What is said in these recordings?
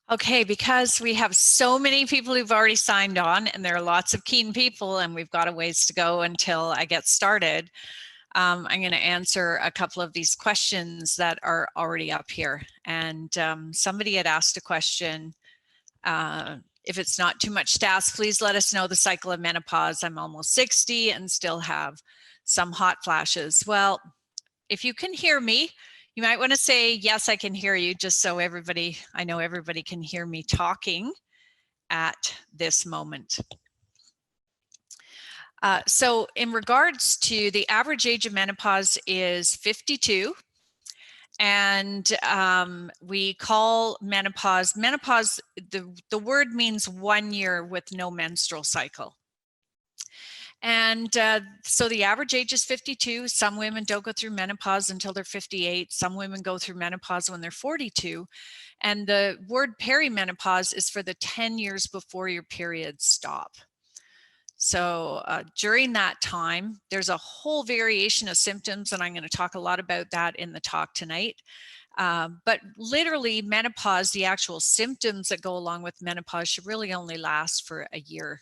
Okay, because we have so many people who've already signed on and there are lots of keen people and we've got a ways to go until I get started, I'm going to answer a couple of these questions that are already up here. And somebody had asked a question, if it's not too much to ask, please let us know the cycle of menopause. I'm almost 60 and still have some hot flashes. Well, if you can hear me, you might want to say, yes, I can hear you, just so I know everybody can hear me talking at this moment. So in regards to the average age of menopause is 52. And we call menopause, the word means 1 year with no menstrual cycle. And so the average age is 52. Some women don't go through menopause until they're 58. Some women go through menopause when they're 42. And the word perimenopause is for the 10 years before your periods stop. So during that time, there's a whole variation of symptoms, and I'm going to talk a lot about that in the talk tonight. But literally menopause, the actual symptoms that go along with menopause should really only last for a year.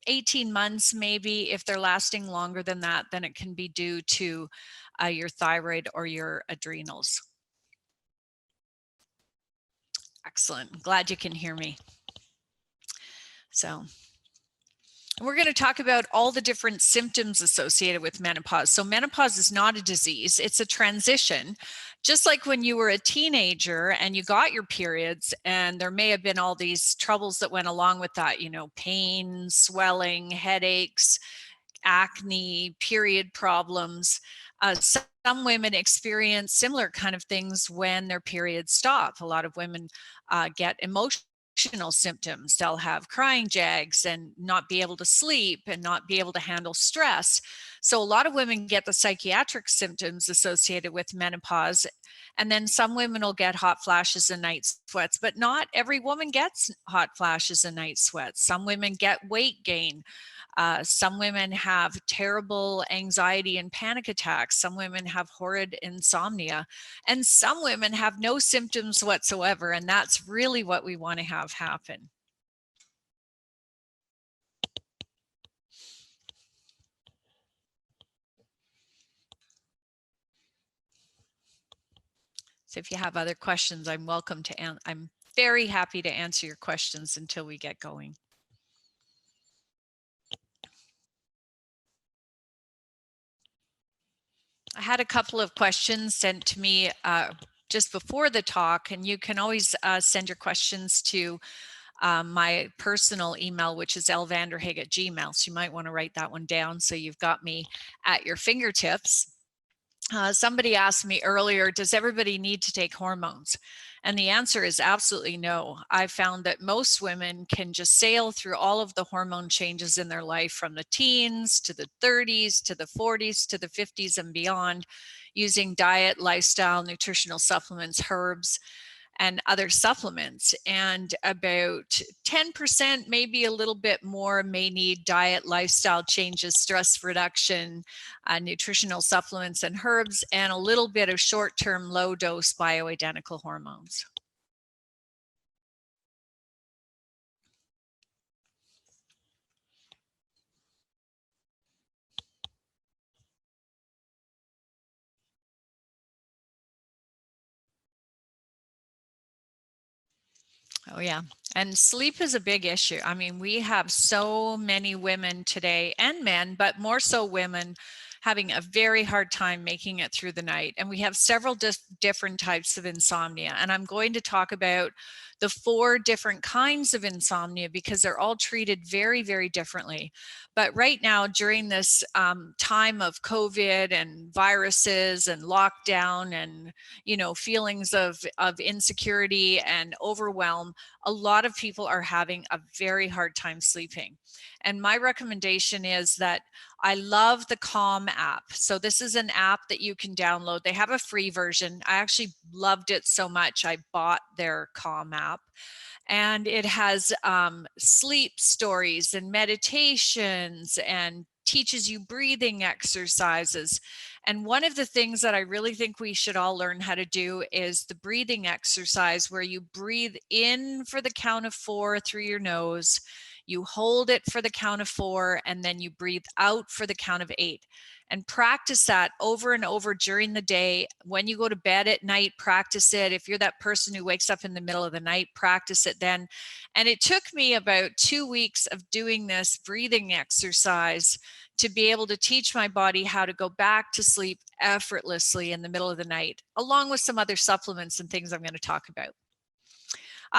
18 months maybe. If they're lasting longer than that, then it can be due to your thyroid or your adrenals. Excellent. Glad you can hear me. So we're going to talk about all the different symptoms associated with menopause. So menopause is not a disease, it's a transition. Just like when you were a teenager and you got your periods, and there may have been all these troubles that went along with that, you know, pain, swelling, headaches, acne, period problems. Some women experience similar kind of things when their periods stop. A lot of women get emotional symptoms. They'll have crying jags and not be able to sleep and not be able to handle stress. So a lot of women get the psychiatric symptoms associated with menopause. And then some women will get hot flashes and night sweats, but not every woman gets hot flashes and night sweats. Some women get weight gain. Some women have terrible anxiety and panic attacks. Some women have horrid insomnia, and some women have no symptoms whatsoever. And that's really what we want to have happen. So if you have other questions, I'm very happy to answer your questions until we get going. I had a couple of questions sent to me just before the talk, and you can always send your questions to my personal email, which is lvanderhaeghe@gmail. So you might want to write that one down so you've got me at your fingertips. Somebody asked me earlier, does everybody need to take hormones? And the answer is absolutely no. I found that most women can just sail through all of the hormone changes in their life, from the teens to the 30s to the 40s to the 50s and beyond, using diet, lifestyle, nutritional supplements, herbs, and other supplements. And about 10%, maybe a little bit more, may need diet, lifestyle changes, stress reduction, nutritional supplements and herbs, and a little bit of short-term low-dose bioidentical hormones. Oh yeah, and sleep is a big issue. I mean, we have so many women today, and men, but more so women, having a very hard time making it through the night. And we have several different types of insomnia. And I'm going to talk about the 4 different kinds of insomnia because they're all treated very, very differently. But right now, during this time of COVID and viruses and lockdown and, you know, feelings of insecurity and overwhelm, a lot of people are having a very hard time sleeping. And my recommendation is that I love the Calm app. So this is an app that you can download. They have a free version. I actually loved it so much, I bought their Calm app. And it has sleep stories and meditations and teaches you breathing exercises. And one of the things that I really think we should all learn how to do is the breathing exercise, where you breathe in for the count of 4 through your nose, you hold it for the count of 4, and then you breathe out for the count of 8. And practice that over and over during the day. When you go to bed at night, practice it. If you're that person who wakes up in the middle of the night, practice it then. And it took me about 2 weeks of doing this breathing exercise to be able to teach my body how to go back to sleep effortlessly in the middle of the night, along with some other supplements and things I'm going to talk about.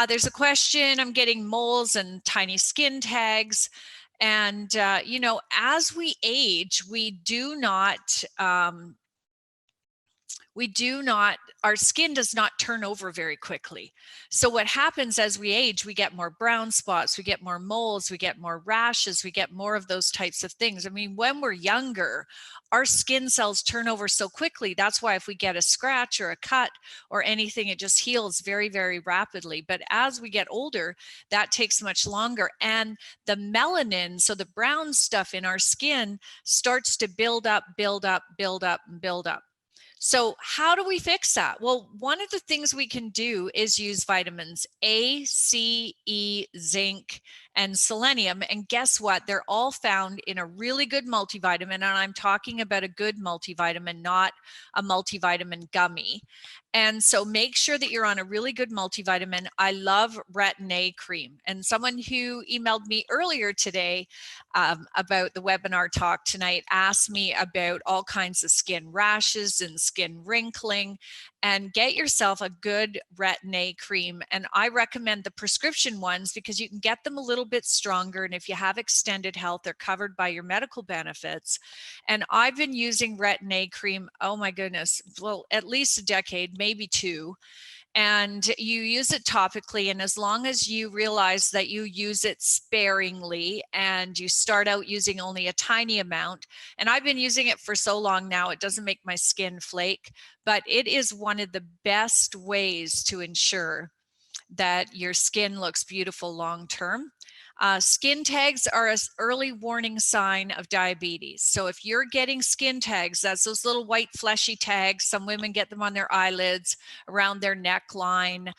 There's a question, I'm getting moles and tiny skin tags. And, you know, as we age, our skin does not turn over very quickly. So what happens as we age, we get more brown spots, we get more moles, we get more rashes, we get more of those types of things. I mean, when we're younger, our skin cells turn over so quickly. That's why if we get a scratch or a cut or anything, it just heals very, very rapidly. But as we get older, that takes much longer. And the melanin, so the brown stuff in our skin, starts to build up, build up, build up, and build up. So how do we fix that? Well, one of the things we can do is use vitamins A, C, E, zinc, and selenium. And guess what? They're all found in a really good multivitamin. And I'm talking about a good multivitamin, not a multivitamin gummy. And so make sure that you're on a really good multivitamin. I love Retin A cream. And someone who emailed me earlier today about the webinar talk tonight asked me about all kinds of skin rashes and skin wrinkling. And get yourself a good Retin A cream. And I recommend the prescription ones because you can get them a little bit stronger. And if you have extended health, they're covered by your medical benefits. And I've been using Retin A cream, oh my goodness, well, at least a decade, maybe 2. And you use it topically. And as long as you realize that you use it sparingly and you start out using only a tiny amount, and I've been using it for so long now, it doesn't make my skin flake, but it is one of the best ways to ensure that your skin looks beautiful long term. Skin tags are an early warning sign of diabetes. So if you're getting skin tags, that's those little white fleshy tags. Some women get them on their eyelids, around their neckline.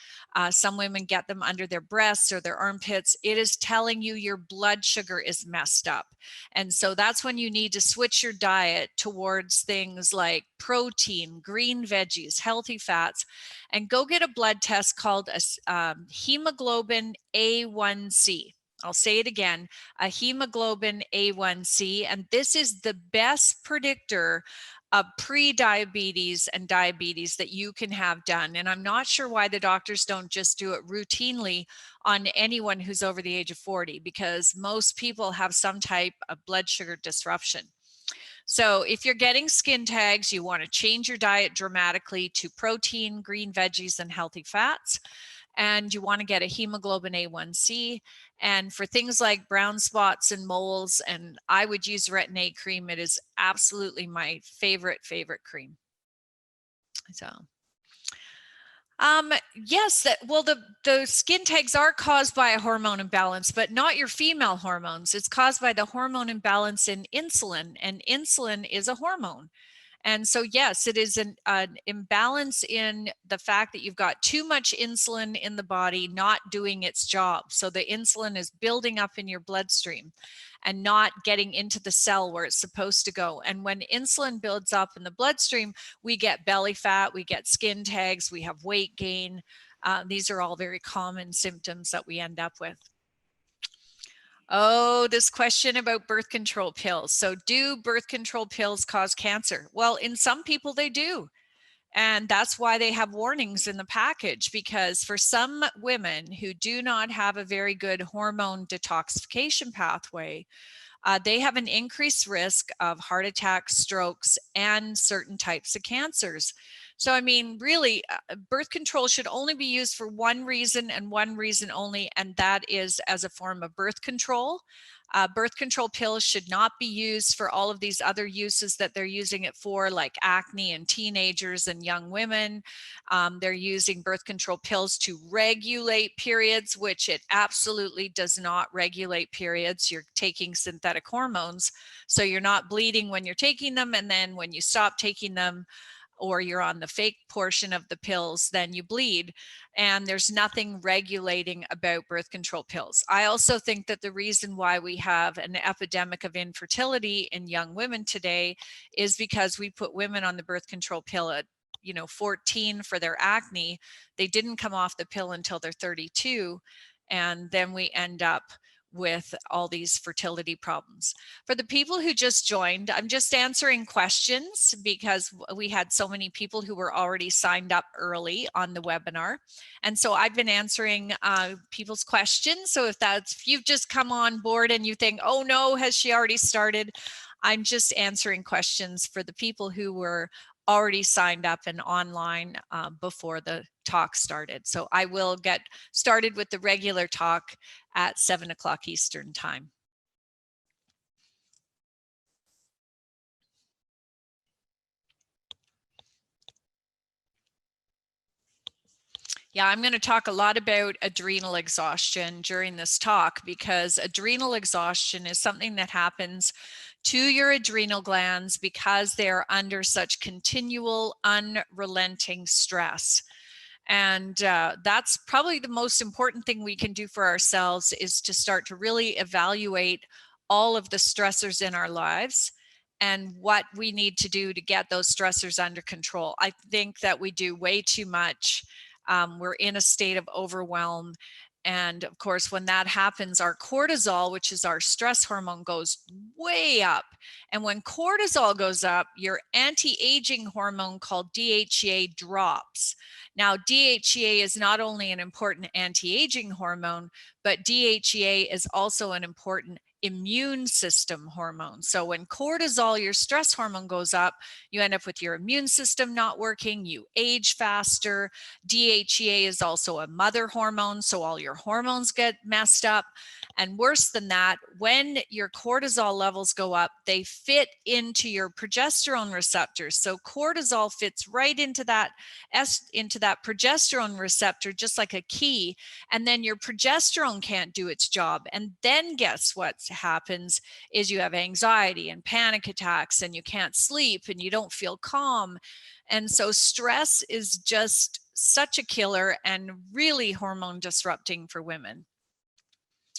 Some women get them under their breasts or their armpits. It is telling you your blood sugar is messed up. And so that's when you need to switch your diet towards things like protein, green veggies, healthy fats, and go get a blood test called a hemoglobin A1C. I'll say it again, a hemoglobin A1C, and this is the best predictor of pre-diabetes and diabetes that you can have done. And I'm not sure why the doctors don't just do it routinely on anyone who's over the age of 40, because most people have some type of blood sugar disruption. So if you're getting skin tags, you want to change your diet dramatically to protein, green veggies, and healthy fats. And you want to get a hemoglobin A1C. And for things like brown spots and moles, and I would use Retin A cream. It is absolutely my favorite cream. So yes, the skin tags are caused by a hormone imbalance, but not your female hormones. It's caused by the hormone imbalance in insulin, and insulin is a hormone. And so, yes, it is an imbalance in the fact that you've got too much insulin in the body not doing its job. So the insulin is building up in your bloodstream and not getting into the cell where it's supposed to go. And when insulin builds up in the bloodstream, we get belly fat, we get skin tags, we have weight gain. These are all very common symptoms that we end up with. Oh, this question about birth control pills. So do birth control pills cause cancer? Well, in some people they do. And that's why they have warnings in the package, because for some women who do not have a very good hormone detoxification pathway, they have an increased risk of heart attacks, strokes, and certain types of cancers. So, I mean, really, birth control should only be used for one reason and one reason only, and that is as a form of birth control. Birth control pills should not be used for all of these other uses that they're using it for, like acne in teenagers and young women. They're using birth control pills to regulate periods, which it absolutely does not regulate periods. You're taking synthetic hormones, so you're not bleeding when you're taking them, and then when you stop taking them, or you're on the fake portion of the pills, then you bleed. And there's nothing regulating about birth control pills. I also think that the reason why we have an epidemic of infertility in young women today is because we put women on the birth control pill at 14 for their acne. They didn't come off the pill until they're 32. And then we end up with all these fertility problems. For the people who just joined, I'm just answering questions because we had so many people who were already signed up early on the webinar. And so I've been answering people's questions. So if you've just come on board and you think, oh no, has she already started? I'm just answering questions for the people who were already signed up and online before the talk started. So I will get started with the regular talk at 7 o'clock Eastern time. Yeah, I'm going to talk a lot about adrenal exhaustion during this talk because adrenal exhaustion is something that happens to your adrenal glands because they're under such continual, unrelenting stress. And that's probably the most important thing we can do for ourselves, is to start to really evaluate all of the stressors in our lives and what we need to do to get those stressors under control. I think that we do way too much. We're in a state of overwhelm. And of course, when that happens, our cortisol, which is our stress hormone, goes way up. And when cortisol goes up, your anti-aging hormone called DHEA drops. Now, DHEA is not only an important anti-aging hormone, but DHEA is also an important immune system hormone. So when cortisol, your stress hormone, goes up, you end up with your immune system not working, you age faster. DHEA is also a mother hormone, so all your hormones get messed up. And worse than that, when your cortisol levels go up, they fit into your progesterone receptors. So cortisol fits right into that progesterone receptor, just like a key. And then your progesterone can't do its job. And then guess what happens is you have anxiety and panic attacks, and you can't sleep, and you don't feel calm. And so stress is just such a killer and really hormone disrupting for women.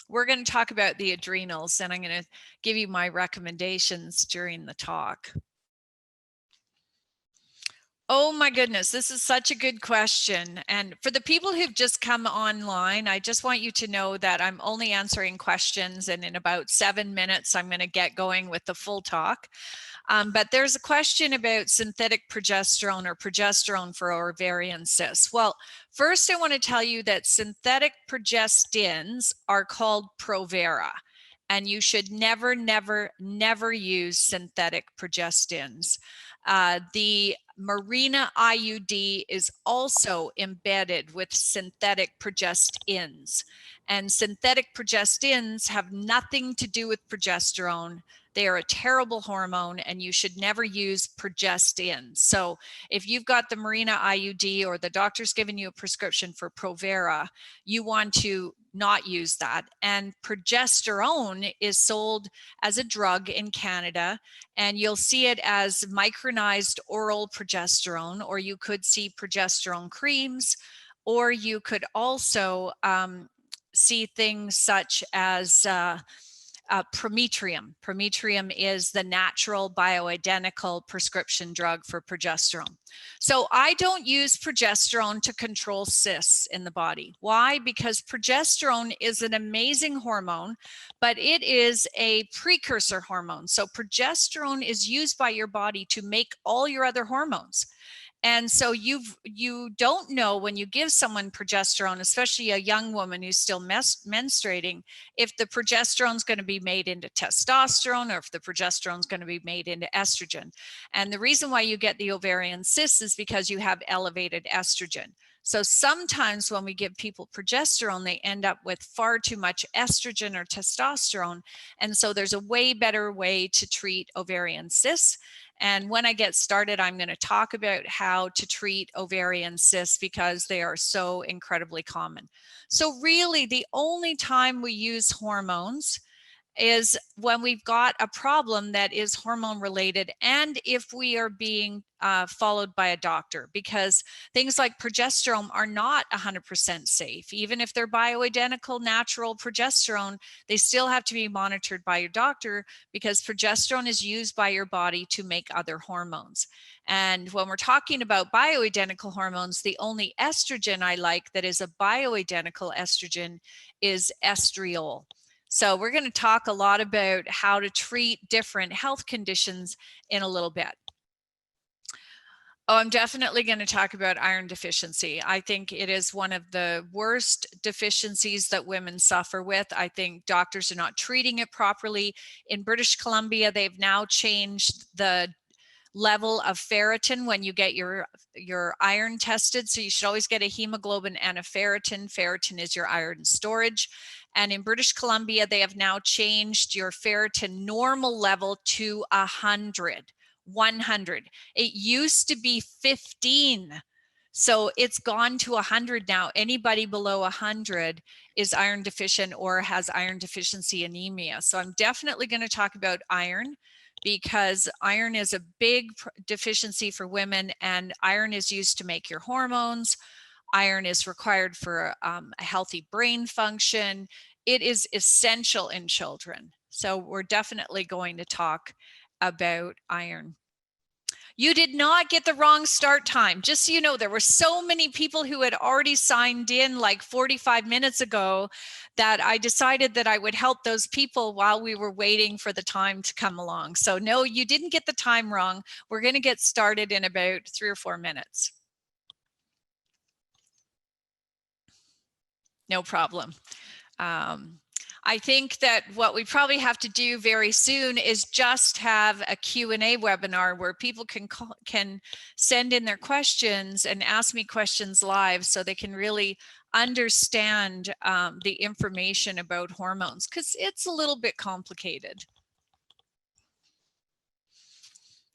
We're going to talk about the adrenals, and I'm going to give you my recommendations during the talk. Oh my goodness, this is such a good question. And for the people who've just come online, I just want you to know that I'm only answering questions, and in about 7 minutes, I'm going to get going with the full talk. But there's a question about synthetic progesterone or progesterone for ovarian cysts. Well, first I want to tell you that synthetic progestins are called Provera, and you should never, never, never use synthetic progestins. The Mirena IUD is also embedded with synthetic progestins, and synthetic progestins have nothing to do with progesterone. They are a terrible hormone, and you should never use progestins. So if you've got the Mirena IUD or the doctor's given you a prescription for Provera, you want to not use that. And progesterone is sold as a drug in Canada, and you'll see it as micronized oral progesterone, or you could see progesterone creams, or you could also see things such as Prometrium. Prometrium is the natural bioidentical prescription drug for progesterone. So I don't use progesterone to control cysts in the body. Why? Because progesterone is an amazing hormone, but it is a precursor hormone. So progesterone is used by your body to make all your other hormones. And so you don't know when you give someone progesterone, especially a young woman who's still menstruating, if the progesterone is going to be made into testosterone or if the progesterone is going to be made into estrogen. And the reason why you get the ovarian cysts is because you have elevated estrogen. So sometimes when we give people progesterone, they end up with far too much estrogen or testosterone. And so there's a way better way to treat ovarian cysts. And when I get started, I'm going to talk about how to treat ovarian cysts because they are so incredibly common. So really, the only time we use hormones is when we've got a problem that is hormone related, and if we are being followed by a doctor, because things like progesterone are not 100% safe. Even if they're bioidentical natural progesterone, they still have to be monitored by your doctor, because progesterone is used by your body to make other hormones. And when we're talking about bioidentical hormones, the only estrogen I like that is a bioidentical estrogen is estriol. So we're going to talk a lot about how to treat different health conditions in a little bit. Oh, I'm definitely going to talk about iron deficiency. I think it is one of the worst deficiencies that women suffer with. I think doctors are not treating it properly. In British Columbia, they've now changed the level of ferritin when you get your iron tested. So you should always get a hemoglobin and a ferritin. Ferritin is your iron storage. And in British Columbia, they have now changed your ferritin normal level to 100. It used to be 15. So it's gone to 100 now. Anybody below 100 is iron deficient or has iron deficiency anemia. So I'm definitely going to talk about iron, because iron is a big deficiency for women, and iron is used to make your hormones. Iron is required for a healthy brain function. It is essential in children. So we're definitely going to talk about iron. You did not get the wrong start time. Just so you know, there were so many people who had already signed in like 45 minutes ago that I decided that I would help those people while we were waiting for the time to come along. So no, you didn't get the time wrong. We're going to get started in about 3 or 4 minutes. No problem. I think that what we probably have to do very soon is just have a Q&A webinar where people can send in their questions and ask me questions live, so they can really understand the information about hormones, because it's a little bit complicated.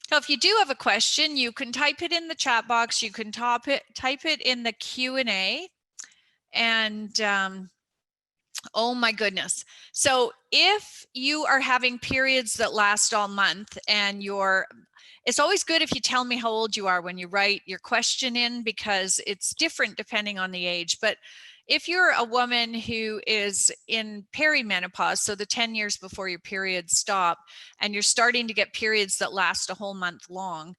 So if you do have a question, you can type it in the chat box. You can type it in the Q&A. And oh my goodness. So if you are having periods that last all month, and it's always good if you tell me how old you are when you write your question in, because it's different depending on the age. But if you're a woman who is in perimenopause, so the 10 years before your periods stop, and you're starting to get periods that last a whole month long,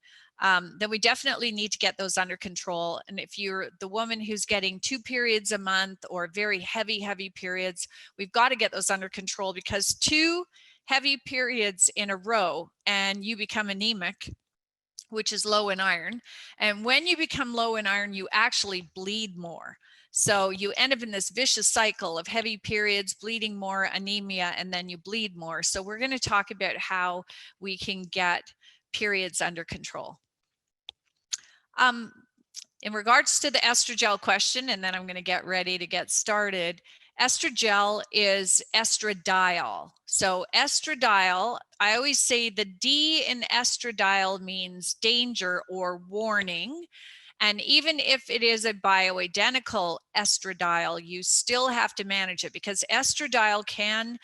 then we definitely need to get those under control. And if you're the woman who's getting 2 periods a month or very heavy periods, we've got to get those under control, because 2 heavy periods in a row and you become anemic, which is low in iron. And when you become low in iron, you actually bleed more. So you end up in this vicious cycle of heavy periods, bleeding more, anemia, and then you bleed more. So we're going to talk about how we can get periods under control. In regards to the estrogel question, and then I'm going to get ready to get started. Estrogel is estradiol. So estradiol, I always say the D in estradiol means danger or warning. And even if it is a bioidentical estradiol, you still have to manage it, because estradiol can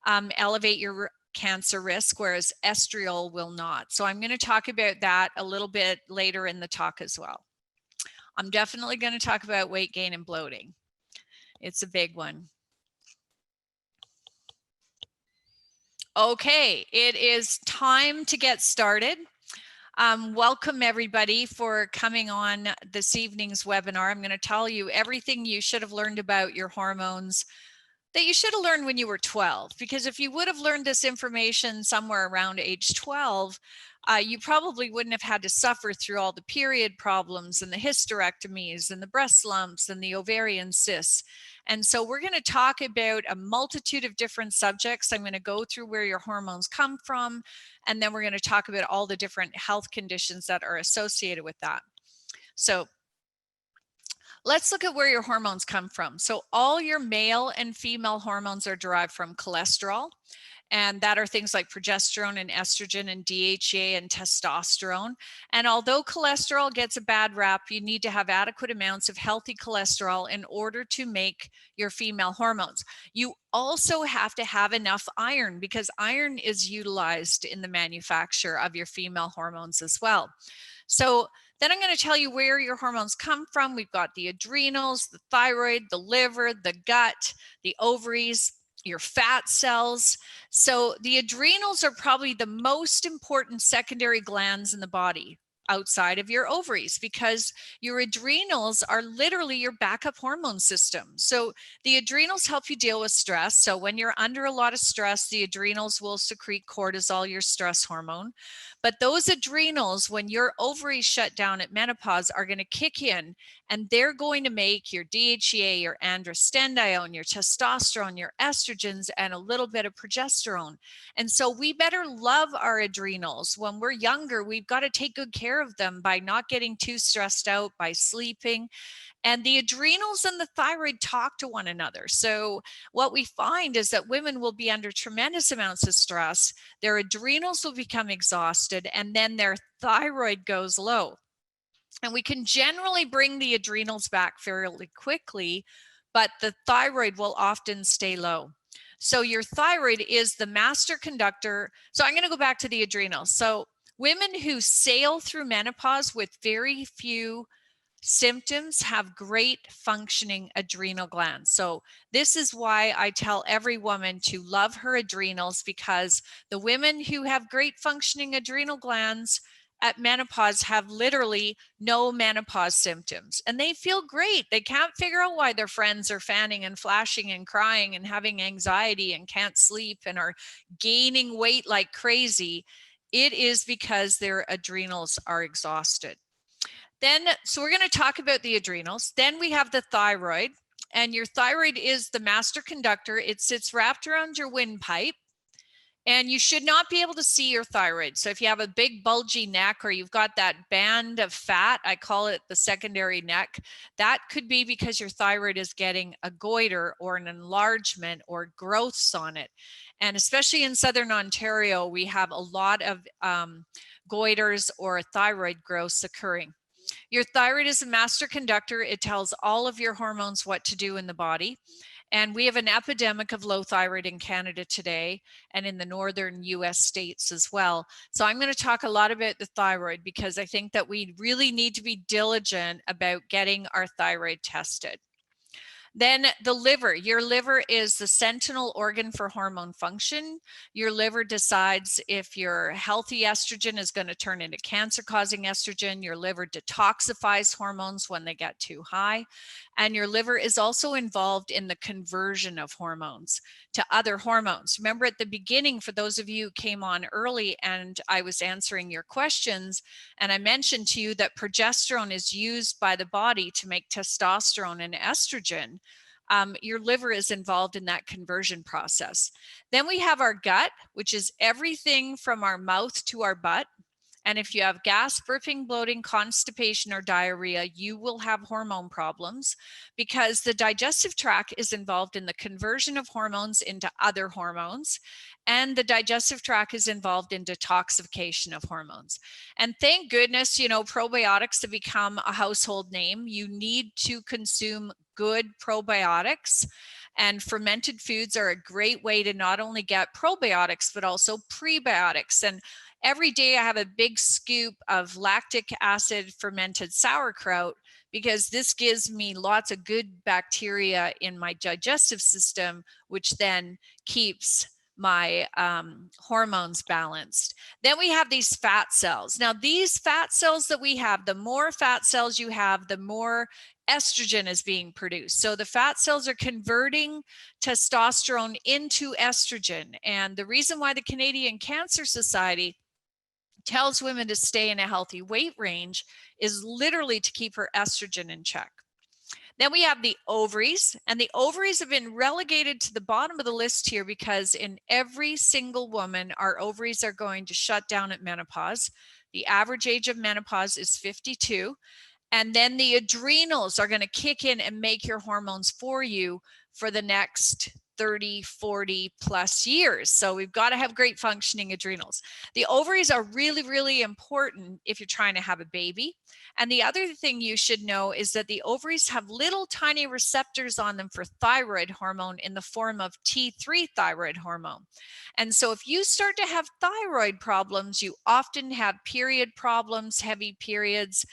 elevate your cancer risk, whereas estriol will not. So I'm going to talk about that a little bit later in the talk as well. I'm definitely going to talk about weight gain and bloating. It's a big one. Okay, it is time to get started. Welcome everybody for coming on this evening's webinar. I'm going to tell you everything you should have learned about your hormones that you should have learned when you were 12, because if you would have learned this information somewhere around age 12, you probably wouldn't have had to suffer through all the period problems and the hysterectomies and the breast lumps and the ovarian cysts. And so we're going to talk about a multitude of different subjects. I'm going to go through where your hormones come from, and then we're going to talk about all the different health conditions that are associated with that. So Let's look at where your hormones come from. So all your male and female hormones are derived from cholesterol. And that are things like progesterone and estrogen and DHEA and testosterone. And although cholesterol gets a bad rap, you need to have adequate amounts of healthy cholesterol in order to make your female hormones. You also have to have enough iron because iron is utilized in the manufacture of your female hormones as well. So then I'm going to tell you where your hormones come from. We've got the adrenals, the thyroid, the liver, the gut, the ovaries, your fat cells. So the adrenals are probably the most important secondary glands in the body outside of your ovaries because your adrenals are literally your backup hormone system. So the adrenals help you deal with stress. So when you're under a lot of stress, the adrenals will secrete cortisol, your stress hormone. But those adrenals, when your ovaries shut down at menopause, are going to kick in and they're going to make your DHEA, your androstenedione, your testosterone, your estrogens, and a little bit of progesterone. And so we better love our adrenals. When we're younger, we've got to take good care of them by not getting too stressed out, by sleeping. And the adrenals and the thyroid talk to one another. So what we find is that women will be under tremendous amounts of stress. Their adrenals will become exhausted, and then their thyroid goes low. And we can generally bring the adrenals back fairly quickly, but the thyroid will often stay low. So your thyroid is the master conductor. So I'm going to go back to the adrenals. So women who sail through menopause with very few symptoms have great functioning adrenal glands. So this is why I tell every woman to love her adrenals, because the women who have great functioning adrenal glands at menopause have literally no menopause symptoms and they feel great. They can't figure out why their friends are fanning and flashing and crying and having anxiety and can't sleep and are gaining weight like crazy. It is because their adrenals are exhausted. Then, so we're going to talk about the adrenals. Then we have the thyroid, and your thyroid is the master conductor. It sits wrapped around your windpipe, and you should not be able to see your thyroid. So if you have a big bulgy neck or you've got that band of fat, I call it the secondary neck, that could be because your thyroid is getting a goiter or an enlargement or growths on it. And especially in Southern Ontario, we have a lot of goiters or thyroid growths occurring. Your thyroid is a master conductor. It tells all of your hormones what to do in the body. And we have an epidemic of low thyroid in Canada today and in the northern US states as well. So I'm going to talk a lot about the thyroid because I think that we really need to be diligent about getting our thyroid tested. Then the liver. Your liver is the sentinel organ for hormone function. Your liver decides if your healthy estrogen is going to turn into cancer-causing estrogen. Your liver detoxifies hormones when they get too high. And your liver is also involved in the conversion of hormones to other hormones. Remember at the beginning, for those of you who came on early and I was answering your questions, and I mentioned to you that progesterone is used by the body to make testosterone and estrogen. Your liver is involved in that conversion process. Then we have our gut, which is everything from our mouth to our butt. And if you have gas, burping, bloating, constipation, or diarrhea, you will have hormone problems because the digestive tract is involved in the conversion of hormones into other hormones. And the digestive tract is involved in detoxification of hormones. And thank goodness, you know, probiotics have become a household name. You need to consume good probiotics. And fermented foods are a great way to not only get probiotics, but also prebiotics. And every day I have a big scoop of lactic acid fermented sauerkraut because this gives me lots of good bacteria in my digestive system, which then keeps my hormones balanced. Then we have these fat cells. Now, these fat cells that we have, the more fat cells you have, the more estrogen is being produced. So the fat cells are converting testosterone into estrogen. And the reason why the Canadian Cancer Society tells women to stay in a healthy weight range is literally to keep her estrogen in check. Then we have the ovaries, and the ovaries have been relegated to the bottom of the list here because in every single woman, our ovaries are going to shut down at menopause. The average age of menopause is 52. And then the adrenals are going to kick in and make your hormones for you for the next 30, 40 plus years. So we've got to have great functioning adrenals. The ovaries are really, really important if you're trying to have a baby. And the other thing you should know is that the ovaries have little tiny receptors on them for thyroid hormone in the form of T3 thyroid hormone. And so if you start to have thyroid problems, you often have period problems, heavy periods,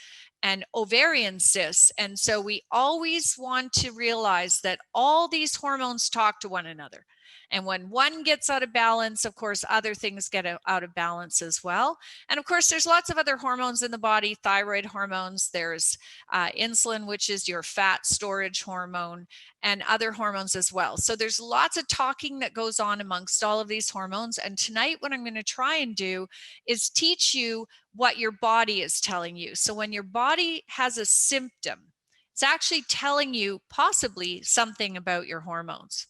and ovarian cysts. And so we always want to realize that all these hormones talk to one another. And when one gets out of balance, of course, other things get out of balance as well. And of course, there's lots of other hormones in the body, thyroid hormones, there's insulin, which is your fat storage hormone, and other hormones as well. So there's lots of talking that goes on amongst all of these hormones. And tonight, what I'm going to try and do is teach you what your body is telling you. So when your body has a symptom, it's actually telling you possibly something about your hormones.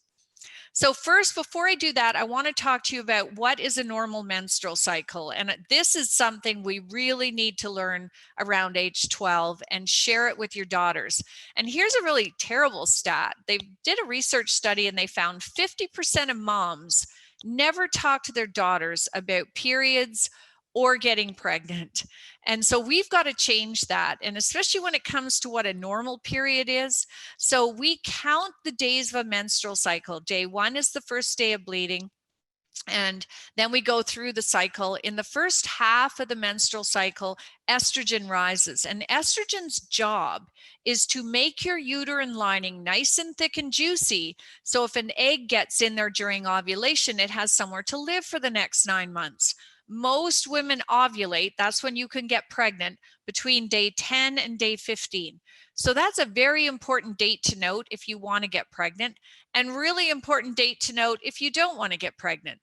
So first, before I do that, I want to talk to you about what is a normal menstrual cycle. And this is something we really need to learn around age 12 and share it with your daughters. And here's a really terrible stat. They did a research study and they found 50% of moms never talk to their daughters about periods or getting pregnant. And so we've got to change that. And especially when it comes to what a normal period is. So we count the days of a menstrual cycle. Day 1 is the first day of bleeding. And then we go through the cycle. In the first half of the menstrual cycle, estrogen rises. And estrogen's job is to make your uterine lining nice and thick and juicy. So if an egg gets in there during ovulation, it has somewhere to live for the next 9 months. Most women ovulate, that's when you can get pregnant, between day 10 and day 15. So that's a very important date to note if you want to get pregnant, and really important date to note if you don't want to get pregnant.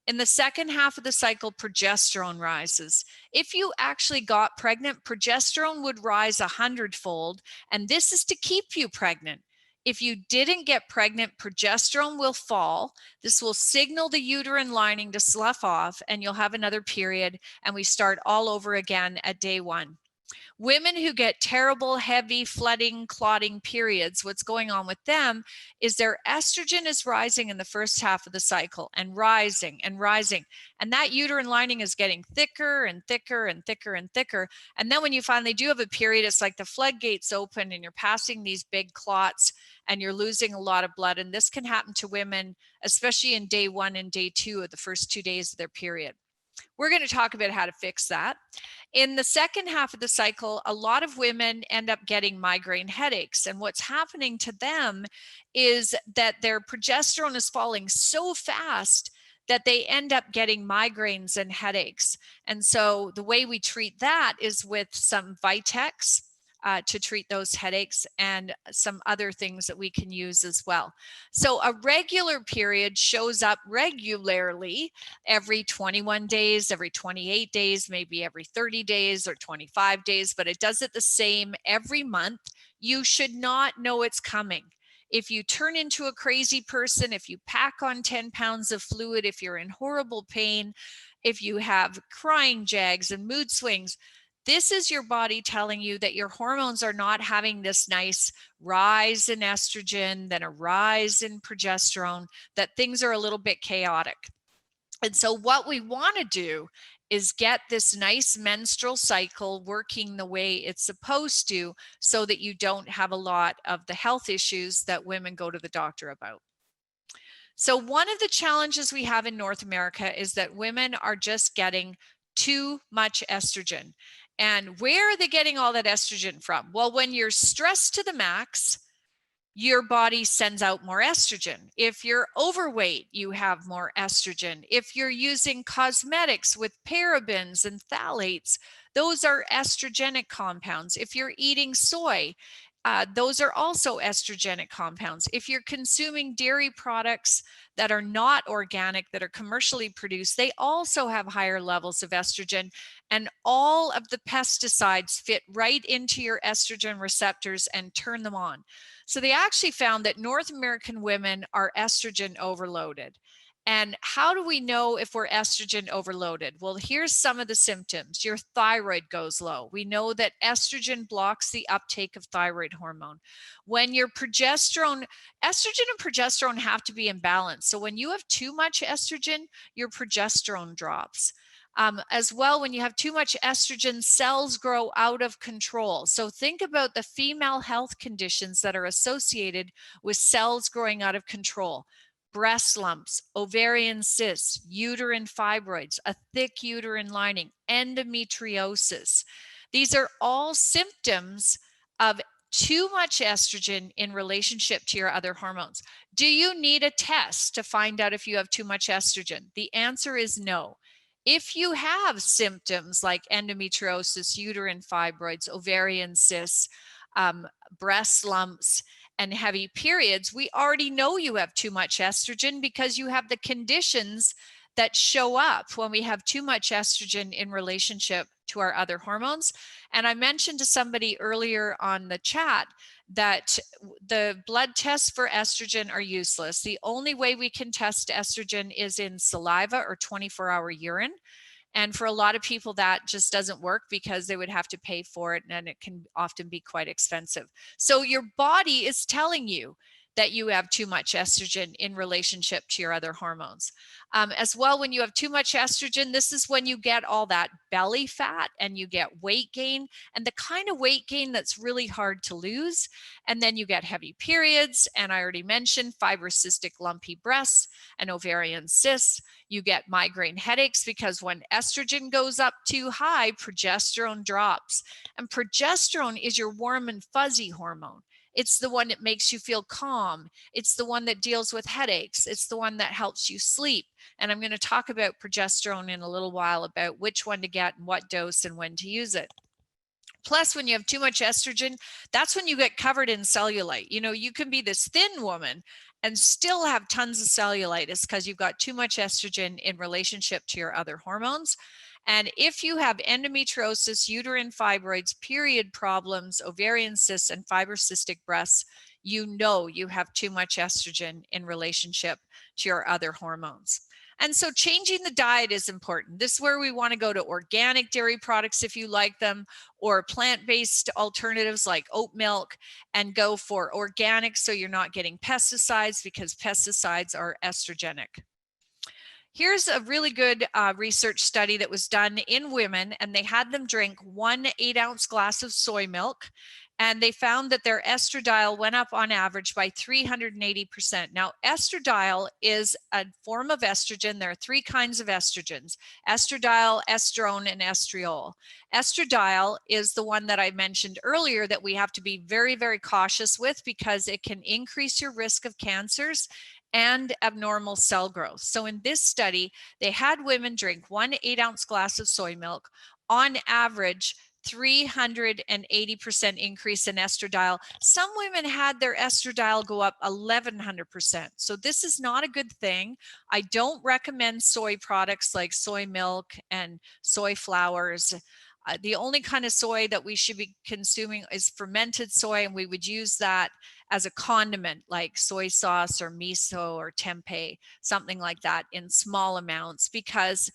In the second half of the cycle, progesterone rises. If you actually got pregnant, progesterone would rise 100-fold, and this is to keep you pregnant. If you didn't get pregnant, progesterone will fall. This will signal the uterine lining to slough off, and you'll have another period, and we start all over again at day 1. Women who get terrible, heavy, flooding, clotting periods, what's going on with them is their estrogen is rising in the first half of the cycle and rising and rising. And that uterine lining is getting thicker and thicker and thicker and thicker. And then when you finally do have a period, it's like the floodgates open and you're passing these big clots and you're losing a lot of blood. And this can happen to women, especially in day 1 and day 2 of the first 2 days of their period. We're going to talk about how to fix that. In the second half of the cycle, a lot of women end up getting migraine headaches. And what's happening to them is that their progesterone is falling so fast that they end up getting migraines and headaches. And so the way we treat that is with some Vitex to treat those headaches and some other things that we can use as well. So a regular period shows up regularly every 21 days, every 28 days, maybe every 30 days or 25 days, but it does it the same every month. You should not know it's coming. If you turn into a crazy person, if you pack on 10 pounds of fluid, if you're in horrible pain, if you have crying jags and mood swings, this is your body telling you that your hormones are not having this nice rise in estrogen, then a rise in progesterone, that things are a little bit chaotic. And so what we want to do is get this nice menstrual cycle working the way it's supposed to so that you don't have a lot of the health issues that women go to the doctor about. So one of the challenges we have in North America is that women are just getting too much estrogen. And where are they getting all that estrogen from? Well, when you're stressed to the max, your body sends out more estrogen. If you're overweight, you have more estrogen. If you're using cosmetics with parabens and phthalates, those are estrogenic compounds. If you're eating soy, those are also estrogenic compounds. If you're consuming dairy products that are not organic, that are commercially produced, they also have higher levels of estrogen. And all of the pesticides fit right into your estrogen receptors and turn them on. So they actually found that North American women are estrogen overloaded. And how do we know if we're estrogen overloaded? Well, here's some of the symptoms. Your thyroid goes low. We know that estrogen blocks the uptake of thyroid hormone. When your estrogen and progesterone have to be in balance. So when you have too much estrogen, your progesterone drops. As well, when you have too much estrogen, cells grow out of control. So think about the female health conditions that are associated with cells growing out of control: breast lumps, ovarian cysts, uterine fibroids, a thick uterine lining, endometriosis. These are all symptoms of too much estrogen in relationship to your other hormones. Do you need a test to find out if you have too much estrogen? The answer is no. If you have symptoms like endometriosis, uterine fibroids, ovarian cysts, breast lumps, and heavy periods, we already know you have too much estrogen because you have the conditions that show up when we have too much estrogen in relationship to our other hormones. And I mentioned to somebody earlier on the chat that the blood tests for estrogen are useless. The only way we can test estrogen is in saliva or 24-hour urine. And for a lot of people, that just doesn't work because they would have to pay for it, and it can often be quite expensive. So your body is telling you that you have too much estrogen in relationship to your other hormones. As well, when you have too much estrogen, this is when you get all that belly fat and you get weight gain, and the kind of weight gain that's really hard to lose. And then you get heavy periods, and I already mentioned fibrocystic lumpy breasts and ovarian cysts. You get migraine headaches because when estrogen goes up too high, progesterone drops. And progesterone is your warm and fuzzy hormone. It's the one that makes you feel calm. It's the one that deals with headaches. It's the one that helps you sleep. And I'm going to talk about progesterone in a little while, about which one to get and what dose and when to use it. Plus, when you have too much estrogen, that's when you get covered in cellulite. You know, you can be this thin woman and still have tons of cellulitis because you've got too much estrogen in relationship to your other hormones. And if you have endometriosis, uterine fibroids, period problems, ovarian cysts, and fibrocystic breasts, you know you have too much estrogen in relationship to your other hormones. And so changing the diet is important. This is where we want to go to organic dairy products if you like them, or plant-based alternatives like oat milk, and go for organic so you're not getting pesticides, because pesticides are estrogenic. Here's a really good research study that was done in women, and they had them drink 1 8-ounce glass of soy milk, and they found that their estradiol went up on average by 380%. Now, estradiol is a form of estrogen. There are 3 kinds of estrogens: estradiol, estrone, and estriol. Estradiol is the one that I mentioned earlier that we have to be very, very cautious with because it can increase your risk of cancers and abnormal cell growth. So in this study, they had women drink 1 8-ounce glass of soy milk. On average, 380% increase in estradiol. Some women had their estradiol go up 1,100%. So this is not a good thing. I don't recommend soy products like soy milk and soy flours. The only kind of soy that we should be consuming is fermented soy, and we would use that as a condiment like soy sauce or miso or tempeh, something like that, in small amounts, because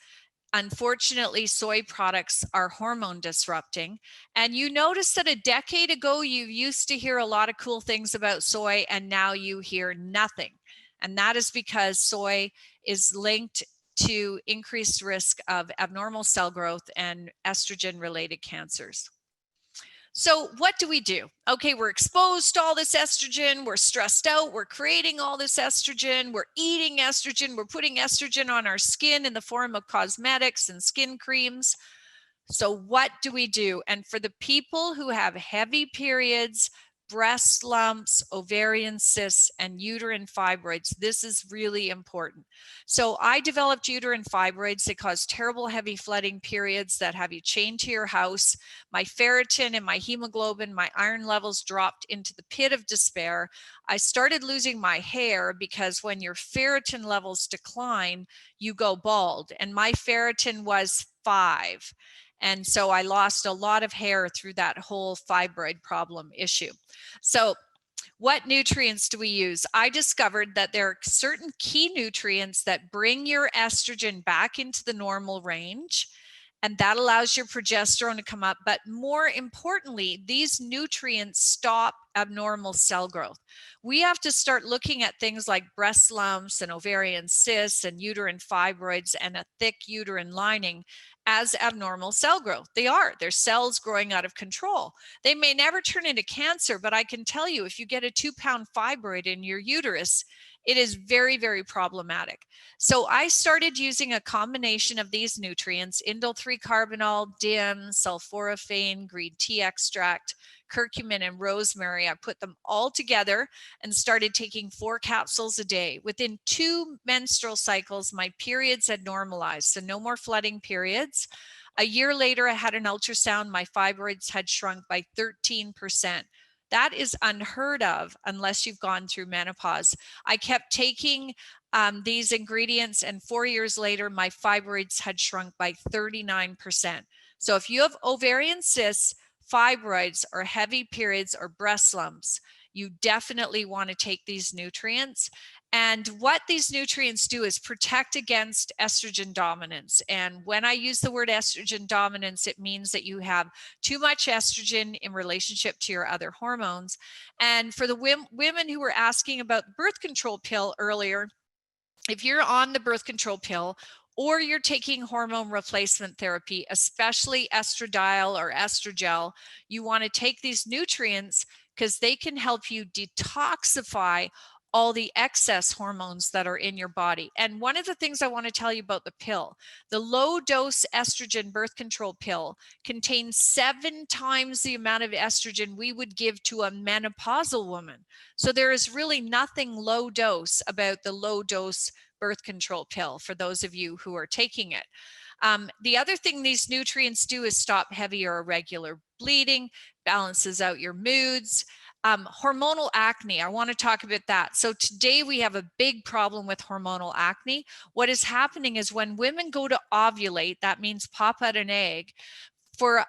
unfortunately, soy products are hormone disrupting. And you notice that a decade ago, you used to hear a lot of cool things about soy, and now you hear nothing. And that is because soy is linked to increased risk of abnormal cell growth and estrogen-related cancers. So what do we do? Okay, we're exposed to all this estrogen, we're stressed out, we're creating all this estrogen, we're eating estrogen, we're putting estrogen on our skin in the form of cosmetics and skin creams. So what do we do? And for the people who have heavy periods, breast lumps, ovarian cysts, and uterine fibroids, this is really important. So I developed uterine fibroids. They cause terrible heavy flooding periods that have you chained to your house. My ferritin and my hemoglobin, my iron levels dropped into the pit of despair. I started losing my hair because when your ferritin levels decline, you go bald. And my ferritin was 5. And so I lost a lot of hair through that whole fibroid problem issue. So What nutrients do we use? I discovered that there are certain key nutrients that bring your estrogen back into the normal range, and that allows your progesterone to come up. But more importantly, these nutrients stop abnormal cell growth. We have to start looking at things like breast lumps and ovarian cysts and uterine fibroids and a thick uterine lining as abnormal cell growth. They're cells growing out of control. They may never turn into cancer, but I can tell you, if you get a 2-pound fibroid in your uterus, it is very, very problematic. So I started using a combination of these nutrients: indole 3-carbinol, DIM, sulforaphane, green tea extract, curcumin, and rosemary. I put them all together and started taking 4 capsules a day. Within 2 menstrual cycles, my periods had normalized, so no more flooding periods. A year later, I had an ultrasound. My fibroids had shrunk by 13%. That is unheard of unless you've gone through menopause. I kept taking these ingredients, and 4 years later, my fibroids had shrunk by 39%. So if you have ovarian cysts, fibroids, or heavy periods, or breast lumps, you definitely want to take these nutrients. And what these nutrients do is protect against estrogen dominance. And when I use the word estrogen dominance, it means that you have too much estrogen in relationship to your other hormones. And for the women who were asking about the birth control pill earlier, if you're on the birth control pill or you're taking hormone replacement therapy, especially estradiol or estrogel, you want to take these nutrients because they can help you detoxify all the excess hormones that are in your body. And one of the things I want to tell you about the pill, the low dose estrogen birth control pill contains 7 times the amount of estrogen we would give to a menopausal woman. So there is really nothing low dose about the low dose birth control pill for those of you who are taking it. The other thing these nutrients do is stop heavy or irregular bleeding, balances out your moods. Hormonal acne, I want to talk about that. So today we have a big problem with hormonal acne. What is happening is when women go to ovulate, that means pop out an egg, for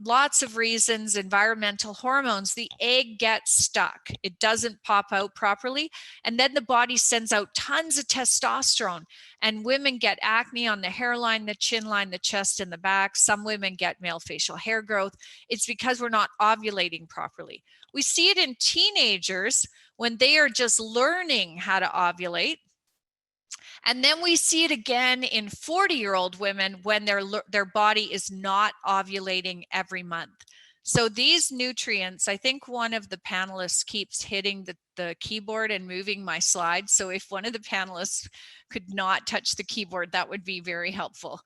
lots of reasons, environmental hormones, the egg gets stuck. It doesn't pop out properly. And then the body sends out tons of testosterone. And women get acne on the hairline, the chin line, the chest, and the back. Some women get male facial hair growth. It's because we're not ovulating properly. We see it in teenagers when they are just learning how to ovulate. And then we see it again in 40-year-old women when their body is not ovulating every month. So these nutrients, I think one of the panelists keeps hitting the keyboard and moving my slides. So if one of the panelists could not touch the keyboard, that would be very helpful.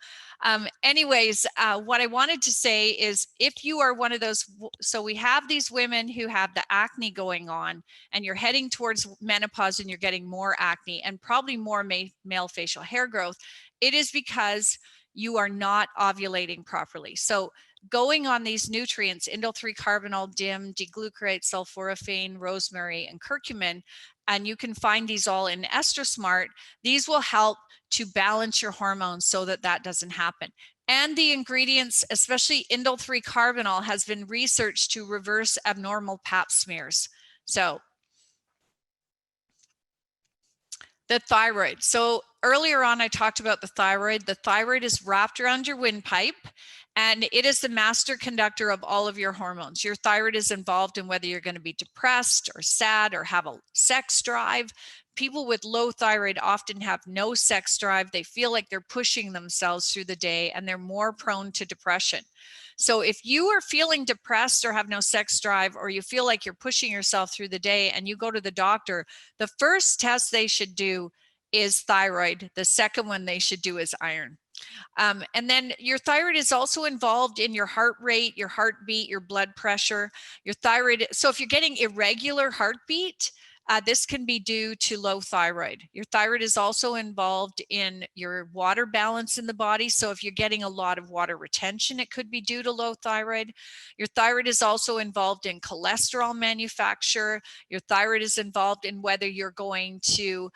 Anyways, what I wanted to say is if you are one of those, so we have these women who have the acne going on and you're heading towards menopause and you're getting more acne and probably more male facial hair growth, it is because you are not ovulating properly. So going on these nutrients, indole 3-carbinol, DIM, D-glucarate, sulforaphane, rosemary, and curcumin, and you can find these all in EstroSmart, these will help to balance your hormones so that that doesn't happen. And the ingredients, especially indole 3-carbinol, has been researched to reverse abnormal pap smears. So the thyroid. So earlier on, I talked about the thyroid. The thyroid is wrapped around your windpipe, and it is the master conductor of all of your hormones. Your thyroid is involved in whether you're going to be depressed or sad or have a sex drive. People with low thyroid often have no sex drive. They feel like they're pushing themselves through the day, and they're more prone to depression. So if you are feeling depressed or have no sex drive, or you feel like you're pushing yourself through the day and you go to the doctor, the first test they should do is thyroid. The second one they should do is iron. And then your thyroid is also involved in your heart rate, your heartbeat, your blood pressure, your thyroid. So if you're getting irregular heartbeat, this can be due to low thyroid. Your thyroid is also involved in your water balance in the body. So if you're getting a lot of water retention, it could be due to low thyroid. Your thyroid is also involved in cholesterol manufacture. Your thyroid is involved in whether you're going to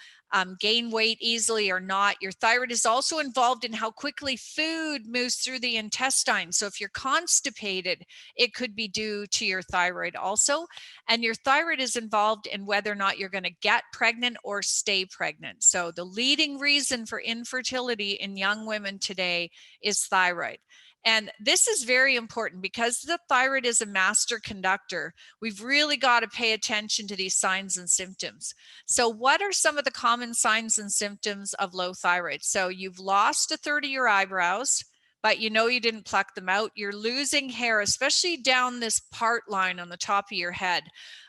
gain weight easily or not. Your thyroid is also involved in how quickly food moves through the intestine. So if you're constipated, it could be due to your thyroid also. And your thyroid is involved in whether or not you're going to get pregnant or stay pregnant. So the leading reason for infertility in young women today is thyroid. And this is very important because the thyroid is a master conductor. We've really got to pay attention to these signs and symptoms. So what are some of the common signs and symptoms of low thyroid? So you've lost a third of your eyebrows, but you know you didn't pluck them out. You're losing hair, especially down this part line on the top of your head.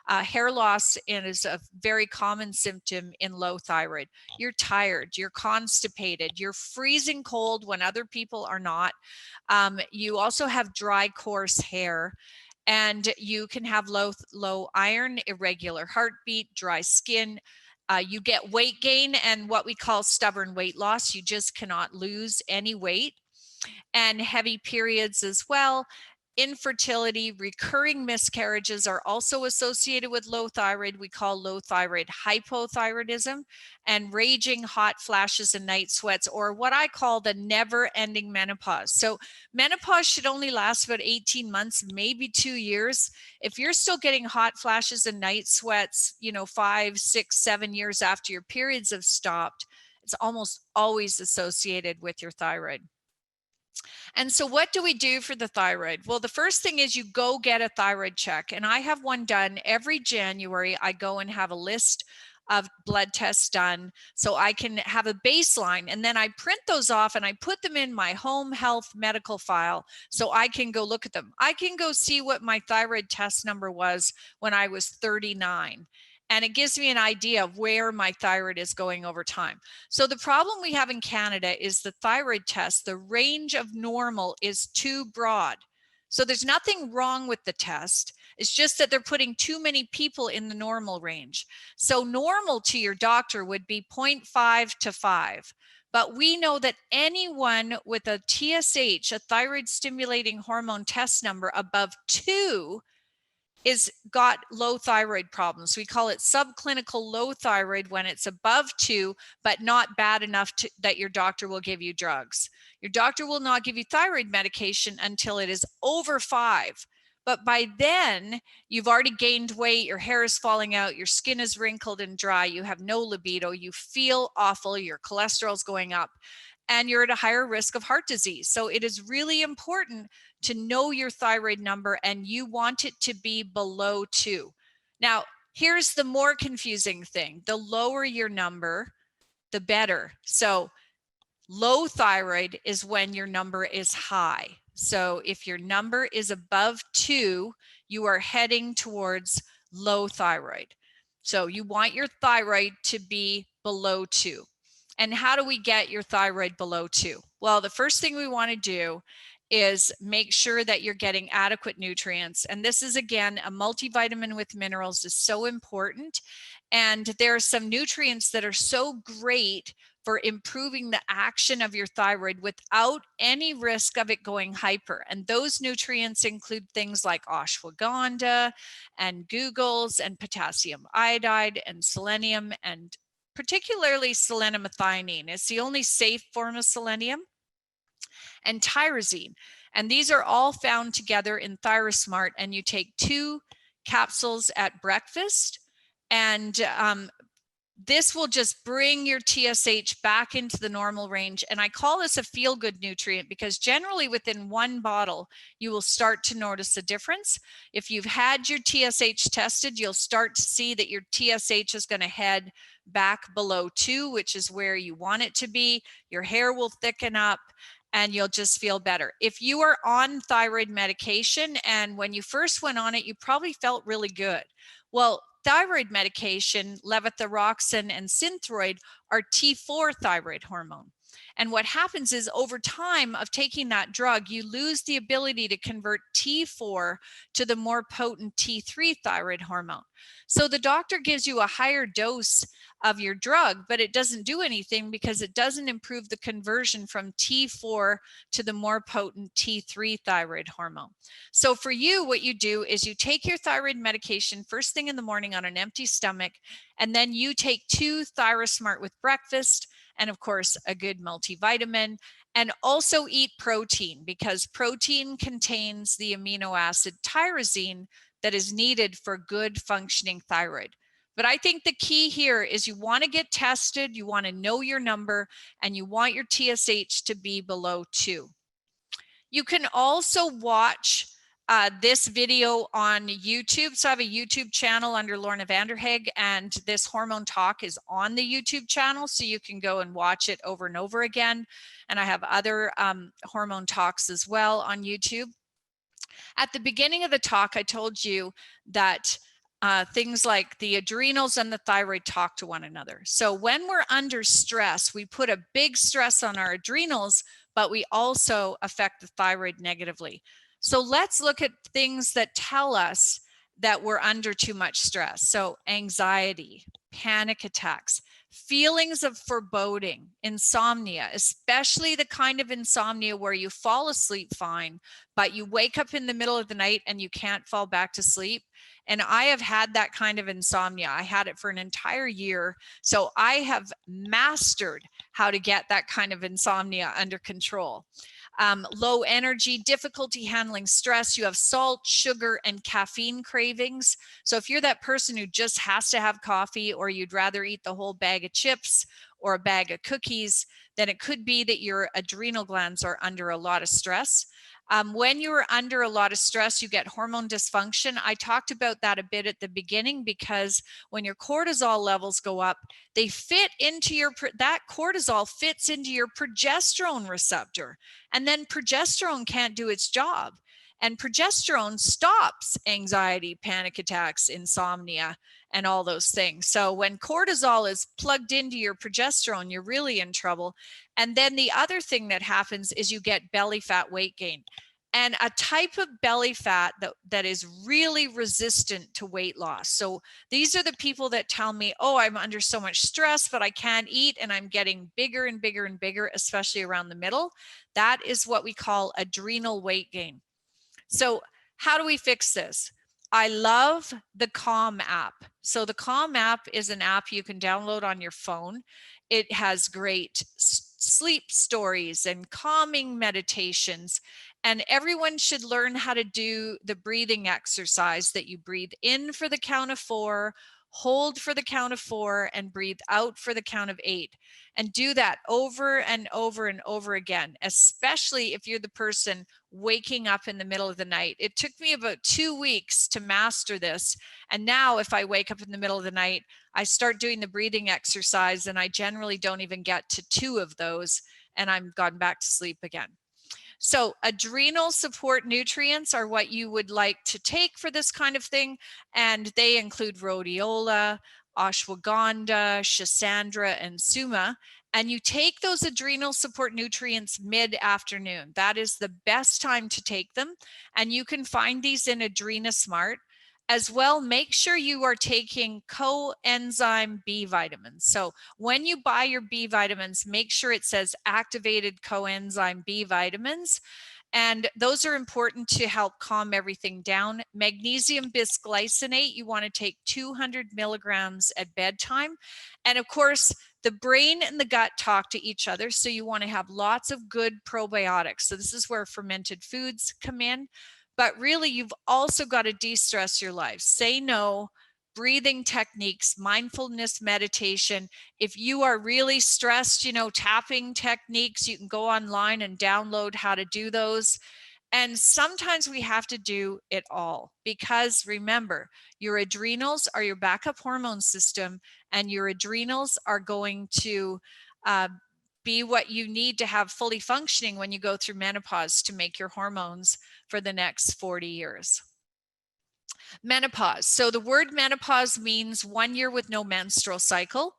Hair loss is a very common symptom in low thyroid. You're tired, you're constipated, you're freezing cold when other people are not. You also have dry, coarse hair, and you can have low iron, irregular heartbeat, dry skin. You get weight gain and what we call stubborn weight loss. You just cannot lose any weight, and heavy periods as well. Infertility, recurring miscarriages are also associated with low thyroid. We call low thyroid hypothyroidism, and raging hot flashes and night sweats, or what I call the never-ending menopause. So menopause should only last about 18 months, maybe 2 years. If you're still getting hot flashes and night sweats, 5, 6, 7 years after your periods have stopped, it's almost always associated with your thyroid. And so what do we do for the thyroid? Well, the first thing is you go get a thyroid check. And I have one done every January. I go and have a list of blood tests done so I can have a baseline. And then I print those off and I put them in my home health medical file so I can go look at them. I can go see what my thyroid test number was when I was 39. And it gives me an idea of where my thyroid is going over time. So the problem we have in Canada is the thyroid test, the range of normal is too broad. So there's nothing wrong with the test. It's just that they're putting too many people in the normal range. So normal to your doctor would be 0.5 to 5. But we know that anyone with a TSH, a thyroid stimulating hormone test number above 2, is got low thyroid problems. We call it subclinical low thyroid when it's above 2, but not bad enough that your doctor will give you drugs. Your doctor will not give you thyroid medication until it is over 5. But by then, you've already gained weight, your hair is falling out, your skin is wrinkled and dry, you have no libido, you feel awful, your cholesterol's going up, and you're at a higher risk of heart disease. So it is really important to know your thyroid number, and you want it to be below 2. Now, here's the more confusing thing. The lower your number, the better. So low thyroid is when your number is high. So if your number is above 2, you are heading towards low thyroid. So you want your thyroid to be below 2. And how do we get your thyroid below 2? Well, the first thing we want to do is make sure that you're getting adequate nutrients. And this is, again, a multivitamin with minerals is so important. And there are some nutrients that are so great for improving the action of your thyroid without any risk of it going hyper. And those nutrients include things like ashwagandha and googles and potassium iodide and selenium, and particularly selenomethionine. It's the only safe form of selenium, and tyrosine. And these are all found together in ThyroSmart, and you take 2 capsules at breakfast, and this will just bring your TSH back into the normal range. And I call this a feel-good nutrient because generally within 1 bottle, you will start to notice a difference. If you've had your TSH tested, you'll start to see that your TSH is going to head back below 2, which is where you want it to be. Your hair will thicken up, and you'll just feel better. If you are on thyroid medication and when you first went on it, you probably felt really good. Well, thyroid medication, levothyroxine and Synthroid, are T4 thyroid hormone. And what happens is over time of taking that drug, you lose the ability to convert T4 to the more potent T3 thyroid hormone. So the doctor gives you a higher dose of your drug, but it doesn't do anything because it doesn't improve the conversion from T4 to the more potent T3 thyroid hormone. So for you, what you do is you take your thyroid medication first thing in the morning on an empty stomach, and then you take 2 ThyroSmart with breakfast, and of course, a good multivitamin, and also eat protein because protein contains the amino acid tyrosine that is needed for good functioning thyroid. But I think the key here is you want to get tested, you want to know your number, and you want your TSH to be below 2. You can also watch this video on YouTube. So I have a YouTube channel under Lorna Vanderhaeghe, and this hormone talk is on the YouTube channel. So you can go and watch it over and over again. And I have other hormone talks as well on YouTube. At the beginning of the talk, I told you that things like the adrenals and the thyroid talk to one another. So when we're under stress, we put a big stress on our adrenals, but we also affect the thyroid negatively. So let's look at things that tell us that we're under too much stress. So anxiety, panic attacks, feelings of foreboding, insomnia, especially the kind of insomnia where you fall asleep fine, but you wake up in the middle of the night and you can't fall back to sleep. And I have had that kind of insomnia. I had it for an entire year. So I have mastered how to get that kind of insomnia under control. Low energy, difficulty handling stress. You have salt, sugar, and caffeine cravings. So if you're that person who just has to have coffee, or you'd rather eat the whole bag of chips or a bag of cookies, then it could be that your adrenal glands are under a lot of stress. When you're under a lot of stress, you get hormone dysfunction. I talked about that a bit at the beginning because when your cortisol levels go up, they fit into that cortisol fits into your progesterone receptor. And then progesterone can't do its job. And progesterone stops anxiety, panic attacks, insomnia, and all those things. So when cortisol is plugged into your progesterone, you're really in trouble. And then the other thing that happens is you get belly fat weight gain. And a type of belly fat that is really resistant to weight loss. So these are the people that tell me, oh, I'm under so much stress, but I can't eat and I'm getting bigger and bigger and bigger, especially around the middle. That is what we call adrenal weight gain. So how do we fix this? I love the Calm app. So the Calm app is an app you can download on your phone. It has great sleep stories and calming meditations. And everyone should learn how to do the breathing exercise that you breathe in for the count of 4, hold for the count of 4, and breathe out for the count of 8. And do that over and over and over again, especially if you're the person waking up in the middle of the night. It took me about 2 weeks to master this. And now if I wake up in the middle of the night, I start doing the breathing exercise and I generally don't even get to 2 of those and I'm gone back to sleep again. So adrenal support nutrients are what you would like to take for this kind of thing. And they include rhodiola, ashwagandha, schisandra, and suma. And you take those adrenal support nutrients mid-afternoon. That is the best time to take them. And you can find these in AdrenaSmart. As well, make sure you are taking coenzyme B vitamins. So when you buy your B vitamins, make sure it says activated coenzyme B vitamins. And those are important to help calm everything down. Magnesium bisglycinate, you want to take 200 milligrams at bedtime. And of course, the brain and the gut talk to each other. So you want to have lots of good probiotics. So this is where fermented foods come in. But really, you've also got to de-stress your life. Say no, breathing techniques, mindfulness meditation. If you are really stressed, tapping techniques, you can go online and download how to do those. And sometimes we have to do it all because remember, your adrenals are your backup hormone system, and your adrenals are going to be what you need to have fully functioning when you go through menopause to make your hormones for the next 40 years. Menopause. So the word menopause means 1 year with no menstrual cycle.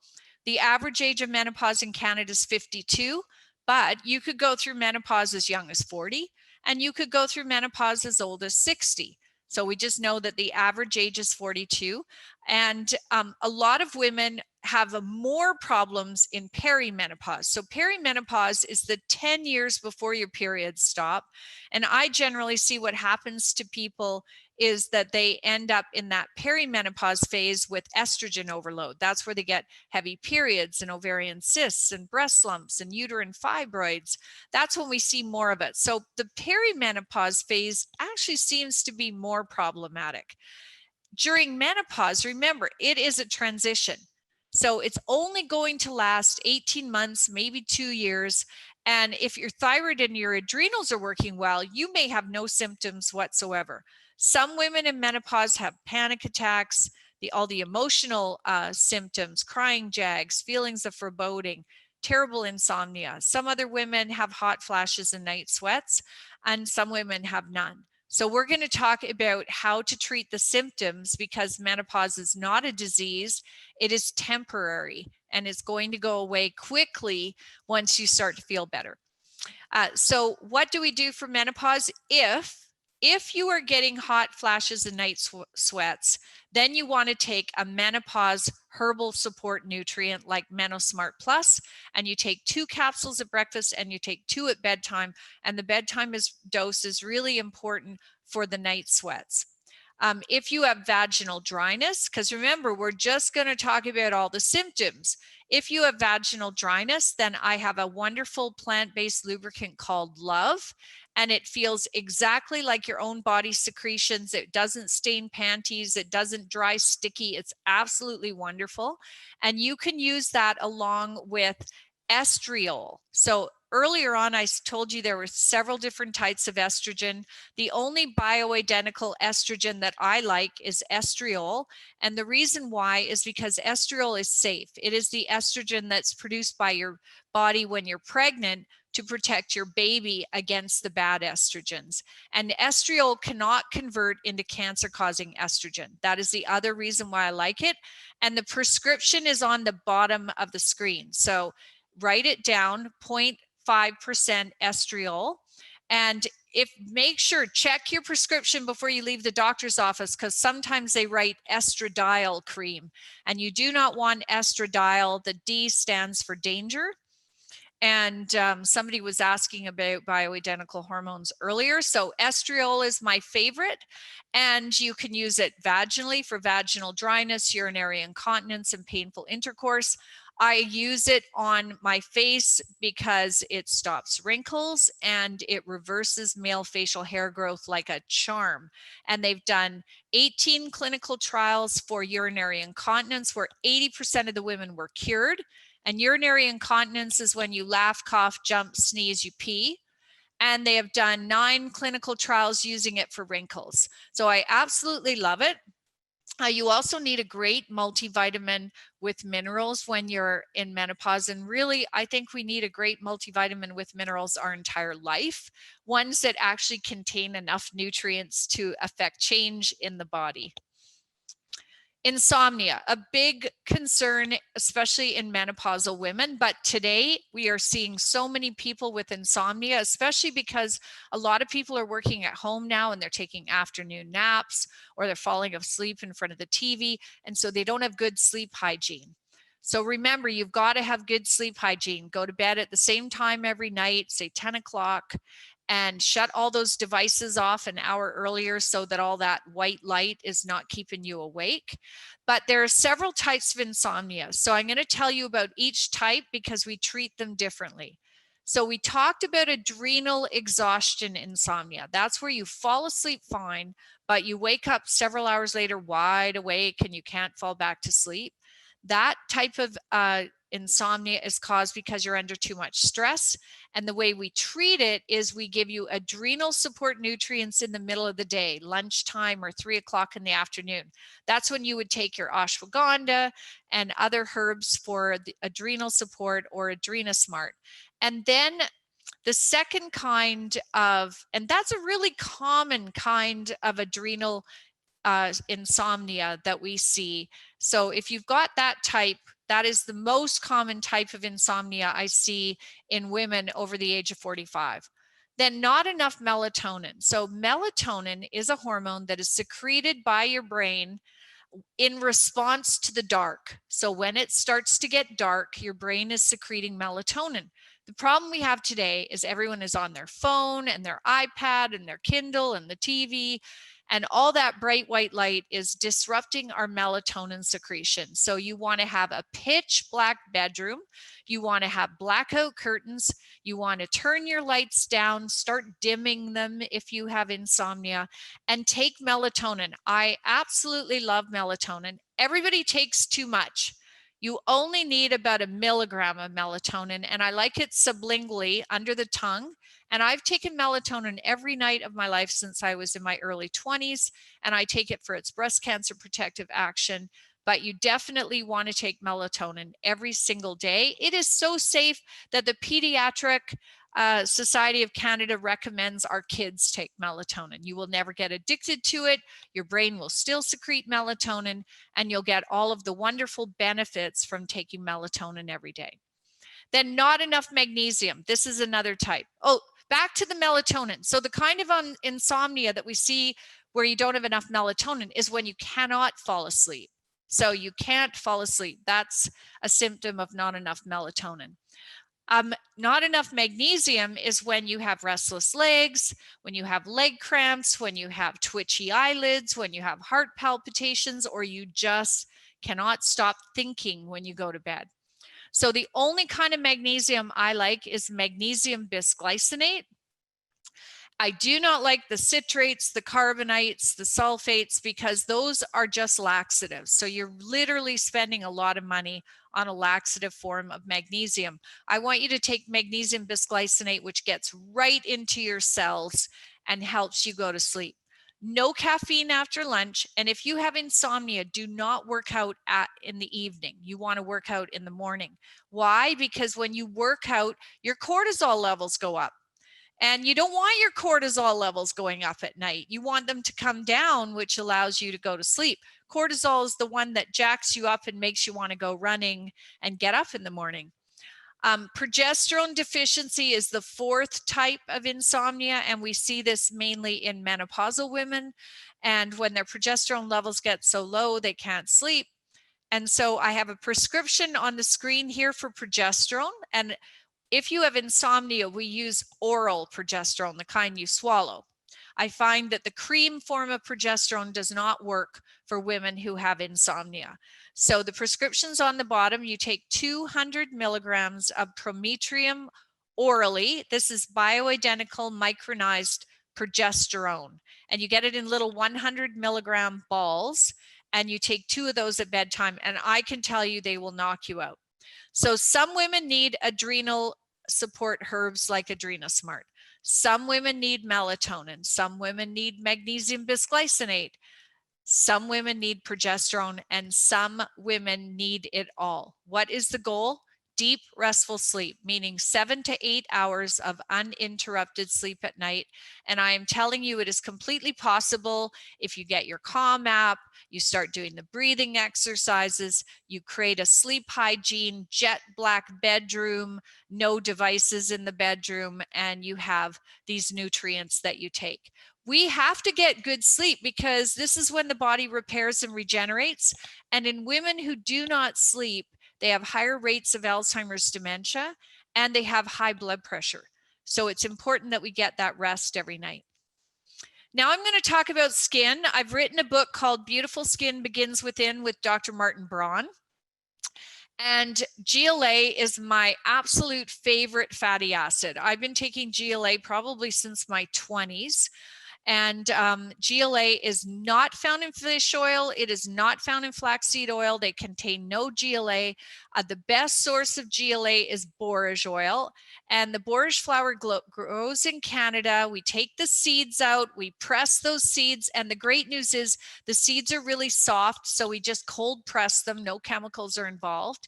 The average age of menopause in Canada is 52, But you could go through menopause as young as 40, and you could go through menopause as old as 60. So we just know that the average age is 42. And a lot of women have more problems in perimenopause. So perimenopause is the 10 years before your periods stop. And I generally see what happens to people is that they end up in that perimenopause phase with estrogen overload. That's where they get heavy periods and ovarian cysts and breast lumps and uterine fibroids. That's when we see more of it. So the perimenopause phase actually seems to be more problematic. During menopause, remember, it is a transition. So it's only going to last 18 months, maybe 2 years. And if your thyroid and your adrenals are working well, you may have no symptoms whatsoever. Some women in menopause have panic attacks, all the emotional symptoms, crying jags, feelings of foreboding, terrible insomnia. Some other women have hot flashes and night sweats, and some women have none. So we're going to talk about how to treat the symptoms, because menopause is not a disease. It is temporary, and it's going to go away quickly once you start to feel better. So what do we do for menopause? If you are getting hot flashes and night sweats, then you want to take a menopause herbal support nutrient like MenoSmart Plus, and you take 2 capsules at breakfast and you take 2 at bedtime. And the bedtime dose is really important for the night sweats. If you have vaginal dryness, because remember, we're just going to talk about all the symptoms. If you have vaginal dryness, then I have a wonderful plant-based lubricant called Love, and it feels exactly like your own body secretions. It doesn't stain panties. It doesn't dry sticky. It's absolutely wonderful. And you can use that along with estriol. So earlier on, I told you there were several different types of estrogen. The only bioidentical estrogen that I like is estriol. And the reason why is because estriol is safe. It is the estrogen that's produced by your body when you're pregnant to protect your baby against the bad estrogens. And estriol cannot convert into cancer-causing estrogen. That is the other reason why I like it. And the prescription is on the bottom of the screen. So write it down, 0.5% estriol. And make sure, check your prescription before you leave the doctor's office, because sometimes they write estradiol cream, and you do not want estradiol. The D stands for danger. And somebody was asking about bioidentical hormones earlier. So estriol is my favorite, and you can use it vaginally for vaginal dryness, urinary incontinence, and painful intercourse. I use it on my face because it stops wrinkles and it reverses male facial hair growth like a charm. And they've done 18 clinical trials for urinary incontinence where 80% of the women were cured. And urinary incontinence is when you laugh, cough, jump, sneeze, you pee. And they have done 9 clinical trials using it for wrinkles. So I absolutely love it. You also need a great multivitamin with minerals when you're in menopause. And really, I think we need a great multivitamin with minerals our entire life, ones that actually contain enough nutrients to affect change in the body. Insomnia, a big concern, especially in menopausal women. But today we are seeing so many people with insomnia, especially because a lot of people are working at home now and they're taking afternoon naps, or they're falling asleep in front of the TV. And so they don't have good sleep hygiene. So remember, you've got to have good sleep hygiene. Go to bed at the same time every night, say 10 o'clock. And shut all those devices off an hour earlier so that all that white light is not keeping you awake. But there are several types of insomnia. So I'm going to tell you about each type because we treat them differently. So we talked about adrenal exhaustion insomnia. That's where you fall asleep fine, but you wake up several hours later wide awake and you can't fall back to sleep. That type of insomnia is caused because you're under too much stress. And the way we treat it is we give you adrenal support nutrients in the middle of the day, lunchtime or 3 o'clock in the afternoon. That's when you would take your ashwagandha and other herbs for the adrenal support, or AdrenaSmart. And then the second kind of, and that's a really common kind of adrenal insomnia that we see. So if you've got that type, That is the most common type of insomnia I see in women over the age of 45. Then not enough melatonin. So melatonin is a hormone that is secreted by your brain in response to the dark. So when it starts to get dark, your brain is secreting melatonin. The problem we have today is everyone is on their phone and their iPad and their Kindle and the TV, and all that bright white light is disrupting our melatonin secretion. So you want to have a pitch black bedroom. You want to have blackout curtains. You want to turn your lights down, start dimming them if you have insomnia, and take melatonin. I absolutely love melatonin. Everybody takes too much. You only need about 1 milligram of melatonin, and I like it sublingually under the tongue. And I've taken melatonin every night of my life since I was in my early 20s, and I take it for its breast cancer protective action. But you definitely want to take melatonin every single day. It is so safe that the Pediatric Society of Canada recommends our kids take melatonin. You will never get addicted to it. Your brain will still secrete melatonin, and you'll get all of the wonderful benefits from taking melatonin every day. Then not enough magnesium. This is another type. Oh, back to the melatonin. So the kind of insomnia that we see where you don't have enough melatonin is when you cannot fall asleep. So you can't fall asleep. That's a symptom of not enough melatonin. Not enough magnesium is when you have restless legs, when you have leg cramps, when you have twitchy eyelids, when you have heart palpitations, or you just cannot stop thinking when you go to bed. So the only kind of magnesium I like is magnesium bisglycinate. I do not like the citrates, the carbonites, the sulfates, because those are just laxatives. So you're literally spending a lot of money on a laxative form of magnesium. I want you to take magnesium bisglycinate, which gets right into your cells and helps you go to sleep. No caffeine after lunch. And if you have insomnia, do not work out in the evening. You want to work out in the morning. Why? Because when you work out, your cortisol levels go up. And you don't want your cortisol levels going up at night. You want them to come down, which allows you to go to sleep. Cortisol is the one that jacks you up and makes you want to go running and get up in the morning. Progesterone deficiency is the fourth type of insomnia, and we see this mainly in menopausal women. And when their progesterone levels get so low, they can't sleep. And so I have a prescription on the screen here for progesterone. And if you have insomnia, we use oral progesterone, the kind you swallow. I find that the cream form of progesterone does not work for women who have insomnia. So the prescription's on the bottom. You take 200 milligrams of prometrium orally. This is bioidentical micronized progesterone. And you get it in little 100 milligram balls. And you take 2 of those at bedtime. And I can tell you they will knock you out. So some women need adrenal support herbs like Adrenasmart. Some women need melatonin. Some women need magnesium bisglycinate. Some women need progesterone, and some women need it all. What is the goal? Deep, restful sleep, meaning 7 to 8 hours of uninterrupted sleep at night. And I am telling you, it is completely possible if you get your Calm app, you start doing the breathing exercises, you create a sleep hygiene, jet black bedroom, no devices in the bedroom, and you have these nutrients that you take. We have to get good sleep because this is when the body repairs and regenerates. And in women who do not sleep, they have higher rates of Alzheimer's dementia, and they have high blood pressure. So it's important that we get that rest every night. Now I'm going to talk about skin. I've written a book called Beautiful Skin Begins Within with Dr. Martin Braun. And GLA is my absolute favorite fatty acid. I've been taking GLA probably since my 20s. And GLA is not found in fish oil. It is not found in flaxseed oil. They contain no GLA. The best source of GLA is borage oil. And the borage flower grows in Canada. We take the seeds out, we press those seeds. And the great news is the seeds are really soft. So we just cold press them. No chemicals are involved.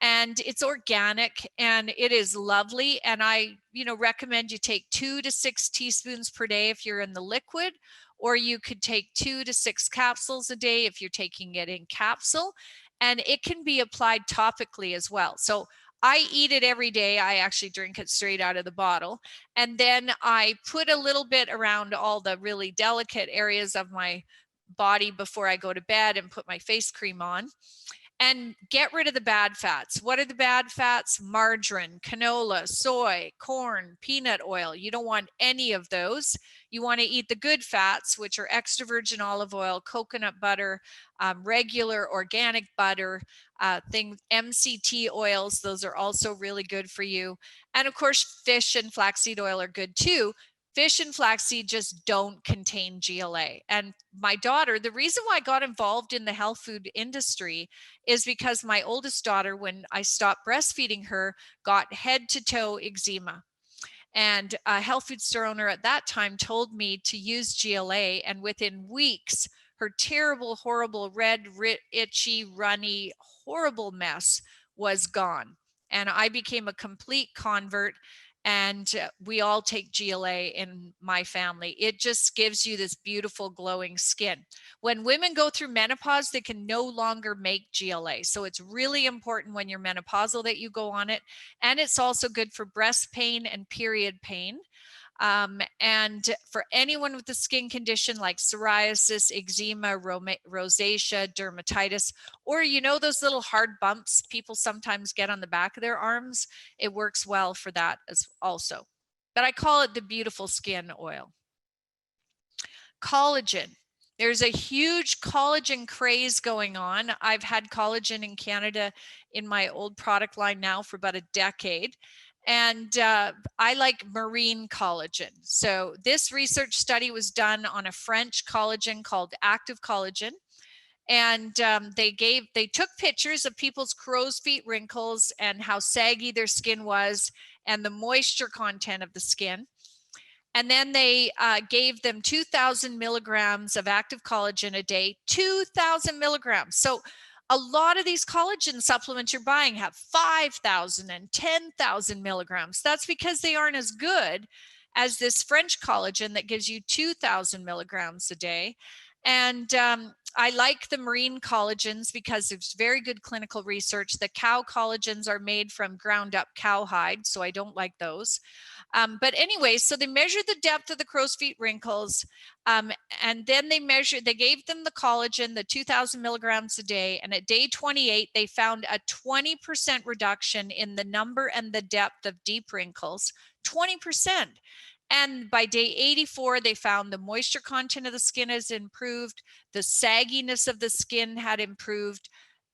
And it's organic and it is lovely. And I, recommend you take 2 to 6 teaspoons per day if you're in the liquid, or you could take 2 to 6 capsules a day if you're taking it in capsule. and it can be applied topically as well. So I eat it every day. I actually drink it straight out of the bottle. And then I put a little bit around all the really delicate areas of my body before I go to bed and put my face cream on. And get rid of the bad fats. What are the bad fats? Margarine, canola, soy, corn, peanut oil. You don't want any of those. You want to eat the good fats, which are extra virgin olive oil, coconut butter, regular organic butter, MCT oils. Those are also really good for you. And of course, fish and flaxseed oil are good too. Fish and flaxseed just don't contain GLA. And my daughter, the reason why I got involved in the health food industry is because my oldest daughter, when I stopped breastfeeding her, got head to toe eczema. And a health food store owner at that time told me to use GLA, and within weeks, her terrible, horrible, red, itchy, runny, horrible mess was gone. And I became a complete convert. And we all take GLA in my family. It just gives you this beautiful glowing skin. When women go through menopause, they can no longer make GLA. So it's really important when you're menopausal that you go on it. And it's also good for breast pain and period pain. And for anyone with a skin condition like psoriasis, eczema, rosacea, dermatitis, or those little hard bumps people sometimes get on the back of their arms, it works well for that as also. But I call it the beautiful skin oil. Collagen. There's a huge collagen craze going on. I've had collagen in Canada in my old product line now for about a decade. And I like marine collagen. So this research study was done on a French collagen called Active Collagen. And they took pictures of people's crow's feet wrinkles and how saggy their skin was and the moisture content of the skin. And then they gave them 2,000 milligrams of active collagen a day, 2,000 milligrams. So a lot of these collagen supplements you're buying have 5,000 and 10,000 milligrams. That's because they aren't as good as this French collagen that gives you 2,000 milligrams a day. And I like the marine collagens because there's very good clinical research. The cow collagens are made from ground up cowhide, so I don't like those. But anyway, so they measured the depth of the crow's feet wrinkles, and then they gave them the collagen, the 2,000 milligrams a day, and at day 28, they found a 20% reduction in the number and the depth of deep wrinkles, 20%. And by day 84, they found the moisture content of the skin has improved, the sagginess of the skin had improved.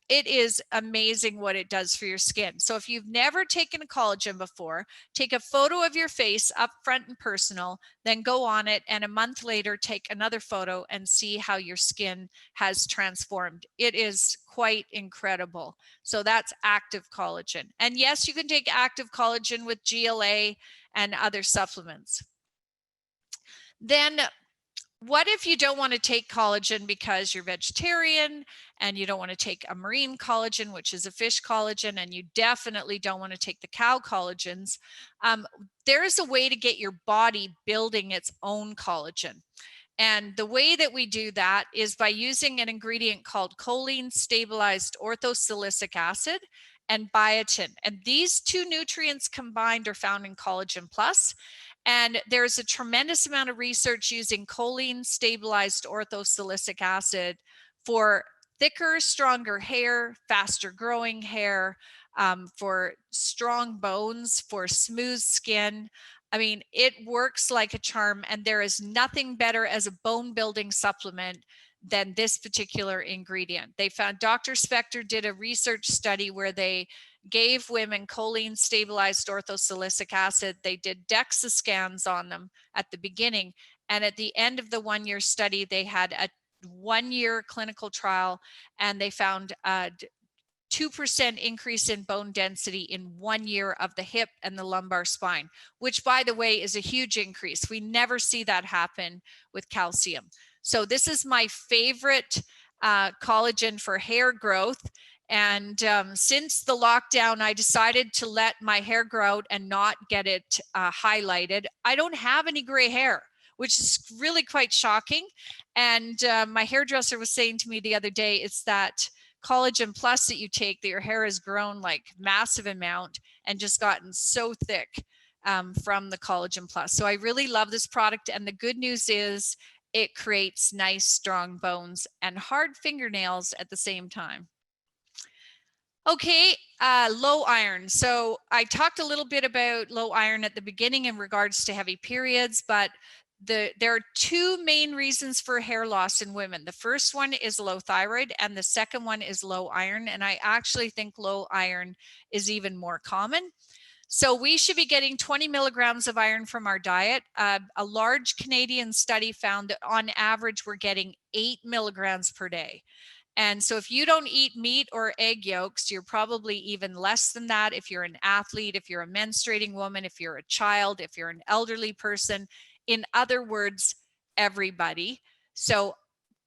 It is amazing what it does for your skin. So if you've never taken a collagen before, take a photo of your face up front and personal, then go on it, and a month later, take another photo and see how your skin has transformed. It is quite incredible. So that's active collagen. And yes, you can take active collagen with GLA and other supplements. Then what if you don't want to take collagen because you're vegetarian and you don't want to take a marine collagen, which is a fish collagen, and you definitely don't want to take the cow collagens? There is a way to get your body building its own collagen. And the way that we do that is by using an ingredient called choline stabilized orthosilicic acid and biotin. And these two nutrients combined are found in Collagen Plus. And there's a tremendous amount of research using choline stabilized orthosilicic acid for thicker, stronger hair, faster growing hair, for strong bones, for smooth skin. I mean, it works like a charm, and there is nothing better as a bone building supplement than this particular ingredient. They found, Dr. Spector did a research study where they gave women choline stabilized orthosilicic acid. They did DEXA scans on them at the beginning. And at the end of the 1-year study, they had a 1-year clinical trial, and they found a 2% increase in bone density in 1 year of the hip and the lumbar spine, which, by the way, is a huge increase. We never see that happen with calcium. So this is my favorite collagen for hair growth. And since the lockdown, I decided to let my hair grow out and not get it highlighted. I don't have any gray hair, which is really quite shocking. And my hairdresser was saying to me the other day, it's that Collagen Plus that you take, that your hair has grown like massive amount and just gotten so thick from the Collagen Plus. So I really love this product. And the good news is it creates nice, strong bones and hard fingernails at the same time. Okay, low iron. So I talked a little bit about low iron at the beginning in regards to heavy periods, but there are two main reasons for hair loss in women. The first one is low thyroid, and the second one is low iron. And I actually think low iron is even more common. So we should be getting 20 milligrams of iron from our diet. A large Canadian study found that on average, we're getting 8 milligrams per day. And so if you don't eat meat or egg yolks, you're probably even less than that. If you're an athlete, if you're a menstruating woman, if you're a child, if you're an elderly person, in other words, everybody. So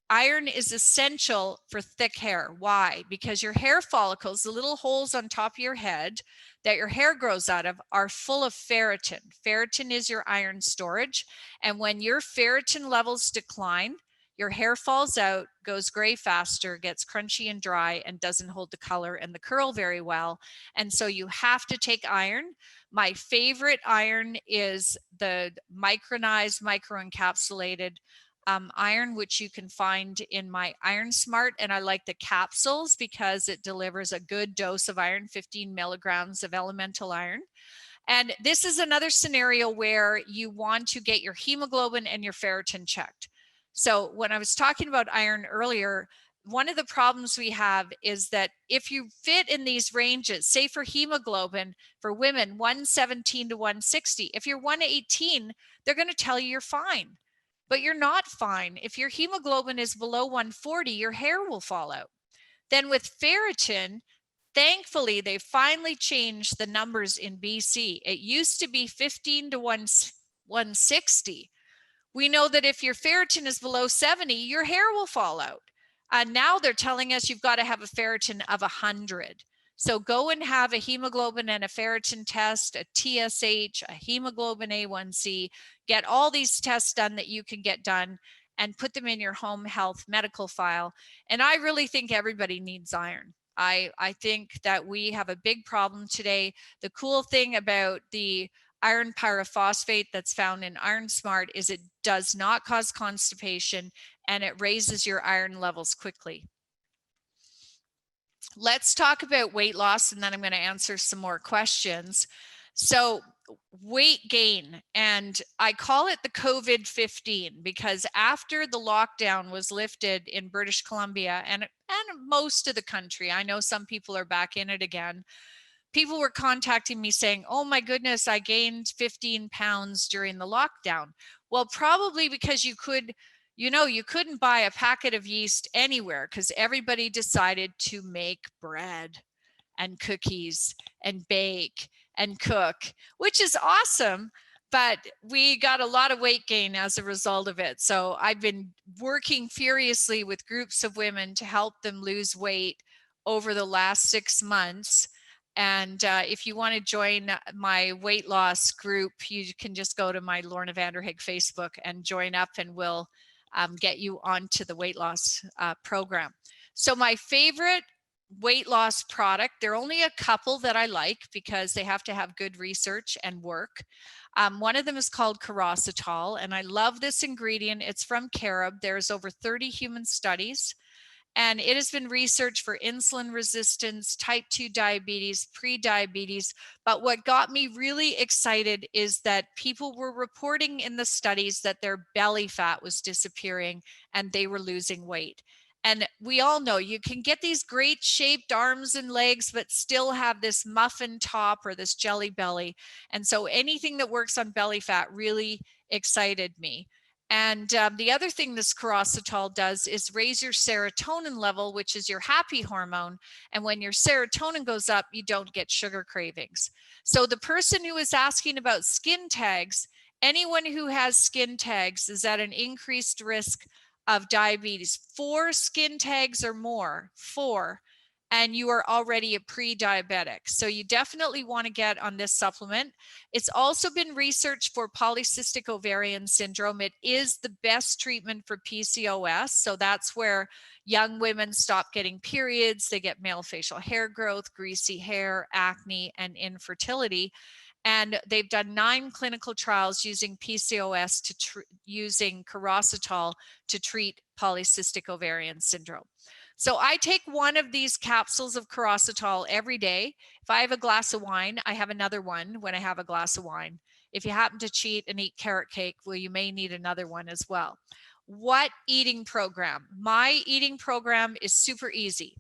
iron is essential for thick hair. Why? Because your hair follicles, the little holes on top of your head that your hair grows out of, are full of ferritin. Ferritin is your iron storage. And when your ferritin levels decline, your hair falls out, goes gray faster, gets crunchy and dry, and doesn't hold the color and the curl very well. And so you have to take iron. My favorite iron is the micronized, microencapsulated iron, which you can find in my Iron Smart. And I like the capsules because it delivers a good dose of iron, 15 milligrams of elemental iron. And this is another scenario where you want to get your hemoglobin and your ferritin checked. So when I was talking about iron earlier, one of the problems we have is that if you fit in these ranges, say for hemoglobin for women, 117 to 160, if you're 118, they're going to tell you you're fine, but you're not fine. If your hemoglobin is below 140, your hair will fall out. Then with ferritin, thankfully, they finally changed the numbers in BC. It used to be 15 to 160. We know that if your ferritin is below 70, your hair will fall out. Now they're telling us you've got to have a ferritin of 100. So go and have a hemoglobin and a ferritin test, a TSH, a hemoglobin A1C, get all these tests done that you can get done and put them in your home health medical file. And I really think everybody needs iron. I think that we have a big problem today. The cool thing about the iron pyrophosphate that's found in Iron Smart is it does not cause constipation and it raises your iron levels quickly. Let's talk about weight loss, and then I'm going to answer some more questions. So weight gain, and I call it the COVID-15 because after the lockdown was lifted in British Columbia and most of the country, I know some people are back in it again, people were contacting me saying, oh my goodness, I gained 15 pounds during the lockdown. Well, probably because you couldn't buy a packet of yeast anywhere because everybody decided to make bread and cookies and bake and cook, which is awesome. But we got a lot of weight gain as a result of it. So I've been working furiously with groups of women to help them lose weight over the last 6 months. And if you want to join my weight loss group, you can just go to my Lorna Vanderhaeghe Facebook and join up, and we'll get you onto the weight loss program. So my favorite weight loss product, there are only a couple that I like because they have to have good research and work. One of them is called Collagen, and I love this ingredient. It's from Carob. There's over 30 human studies. And it has been researched for insulin resistance, type 2 diabetes, pre-diabetes. But what got me really excited is that people were reporting in the studies that their belly fat was disappearing and they were losing weight. And we all know you can get these great shaped arms and legs, but still have this muffin top or this jelly belly. And so anything that works on belly fat really excited me. And the other thing this Collagen does is raise your serotonin level, which is your happy hormone. And when your serotonin goes up, you don't get sugar cravings. So the person who is asking about skin tags, anyone who has skin tags is at an increased risk of diabetes. 4 skin tags or more, 4, and you are already a pre-diabetic. So you definitely want to get on this supplement. It's also been researched for polycystic ovarian syndrome. It is the best treatment for PCOS. So that's where young women stop getting periods, they get male facial hair growth, greasy hair, acne, and infertility. And they've done 9 clinical trials using PCOS using Coracetal to treat polycystic ovarian syndrome. So I take one of these capsules of Coracetal every day. If I have a glass of wine, I have another one when I have a glass of wine. If you happen to cheat and eat carrot cake, well, you may need another one as well. What eating program? My eating program is super easy.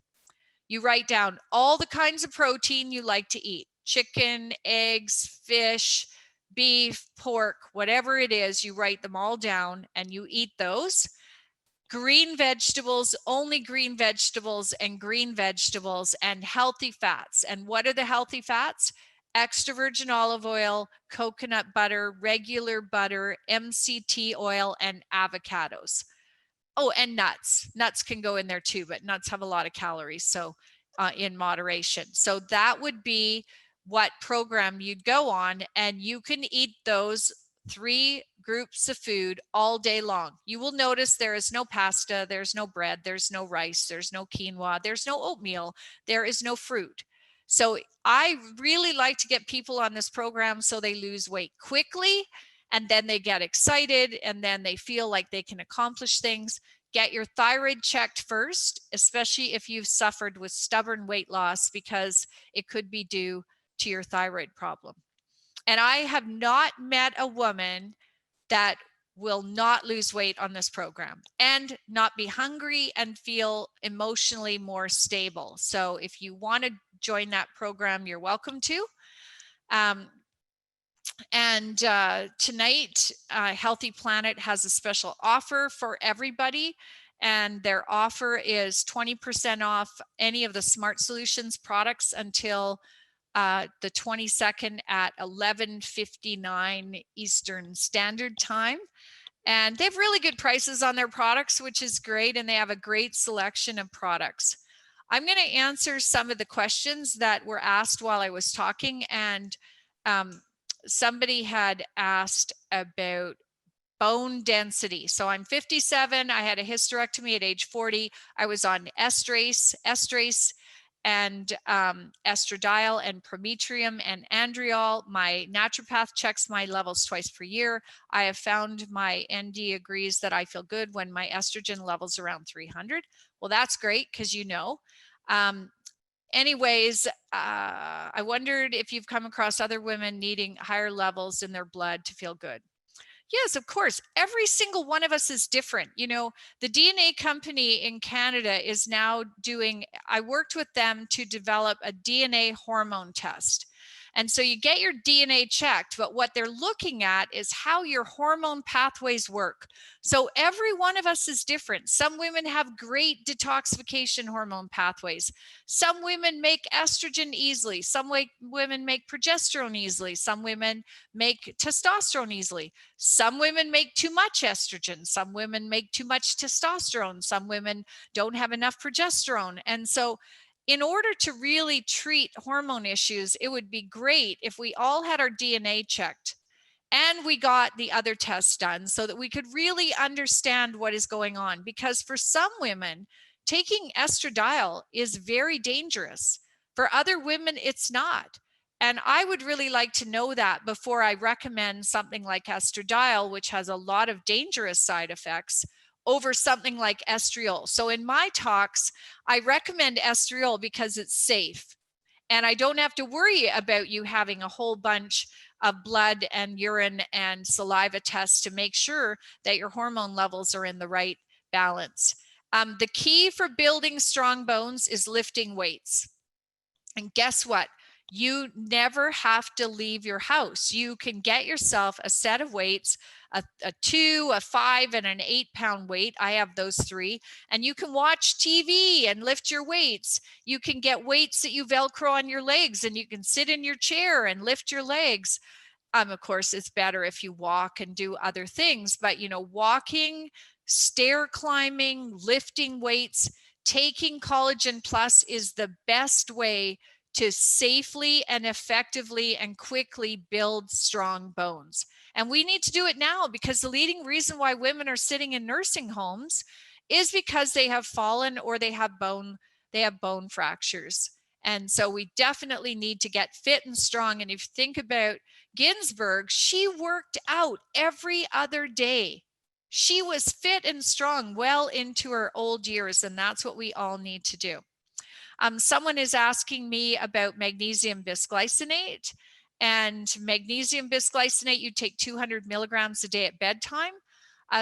You write down all the kinds of protein you like to eat: chicken, eggs, fish, beef, pork, whatever it is, you write them all down and you eat those. Green vegetables, only green vegetables and green vegetables, and healthy fats. And what are the healthy fats? Extra virgin olive oil, coconut butter, regular butter, MCT oil, and avocados. Oh, and nuts. Nuts can go in there too, but nuts have a lot of calories, so in moderation. So that would be what program you'd go on, and you can eat those 3 groups of food all day long. You will notice there is no pasta, there's no bread, there's no rice, there's no quinoa, there's no oatmeal, there is no fruit. So I really like to get people on this program so they lose weight quickly, and then they get excited, and then they feel like they can accomplish things. Get your thyroid checked first, especially if you've suffered with stubborn weight loss, because it could be due to your thyroid problem. And I have not met a woman that will not lose weight on this program and not be hungry and feel emotionally more stable. So if you want to join that program, you're welcome to. Tonight, Healthy Planet has a special offer for everybody. And their offer is 20% off any of the Smart Solutions products until the 22nd at 11:59 Eastern Standard Time. And they have really good prices on their products, which is great. And they have a great selection of products. I'm going to answer some of the questions that were asked while I was talking. And somebody had asked about bone density. So I'm 57. I had a hysterectomy at age 40. I was on estrase and estradiol and prometrium and andriol. My naturopath checks my levels twice per year. I have found my ND agrees that I feel good when my estrogen levels around 300. Well, that's great because you know. Anyways, I wondered if you've come across other women needing higher levels in their blood to feel good. Yes, of course. Every single one of us is different. You know, the DNA company in Canada is now doing, I worked with them to develop a DNA hormone test. And so you get your DNA checked, but what they're looking at is how your hormone pathways work. So every one of us is different. Some women have great detoxification hormone pathways. Some women make estrogen easily. Some women make progesterone easily. Some women make testosterone easily. Some women make too much estrogen. Some women make too much testosterone. Some women don't have enough progesterone. And so in order to really treat hormone issues, it would be great if we all had our DNA checked and we got the other tests done so that we could really understand what is going on. Because for some women, taking estradiol is very dangerous. For other women, it's not. And I would really like to know that before I recommend something like estradiol, which has a lot of dangerous side effects, over something like estriol. So in my talks, I recommend estriol because it's safe. And I don't have to worry about you having a whole bunch of blood and urine and saliva tests to make sure that your hormone levels are in the right balance. The key for building strong bones is lifting weights. And guess what? You never have to leave your house. You can get yourself a set of weights, a 2, a 5, and an 8-pound weight. I have those 3. And you can watch TV and lift your weights. You can get weights that you Velcro on your legs, and you can sit in your chair and lift your legs. Of course, it's better if you walk and do other things, but you know, walking, stair climbing, lifting weights taking Collagen Plus is the best way to safely and effectively and quickly build strong bones. And we need to do it now, because the leading reason why women are sitting in nursing homes is because they have fallen or they have bone fractures. And so we definitely need to get fit and strong. And if you think about Ginsburg, she worked out every other day. She was fit and strong well into her old years, and that's what we all need to do. Someone is asking me about magnesium bisglycinate, and magnesium bisglycinate, you take 200 milligrams a day at bedtime.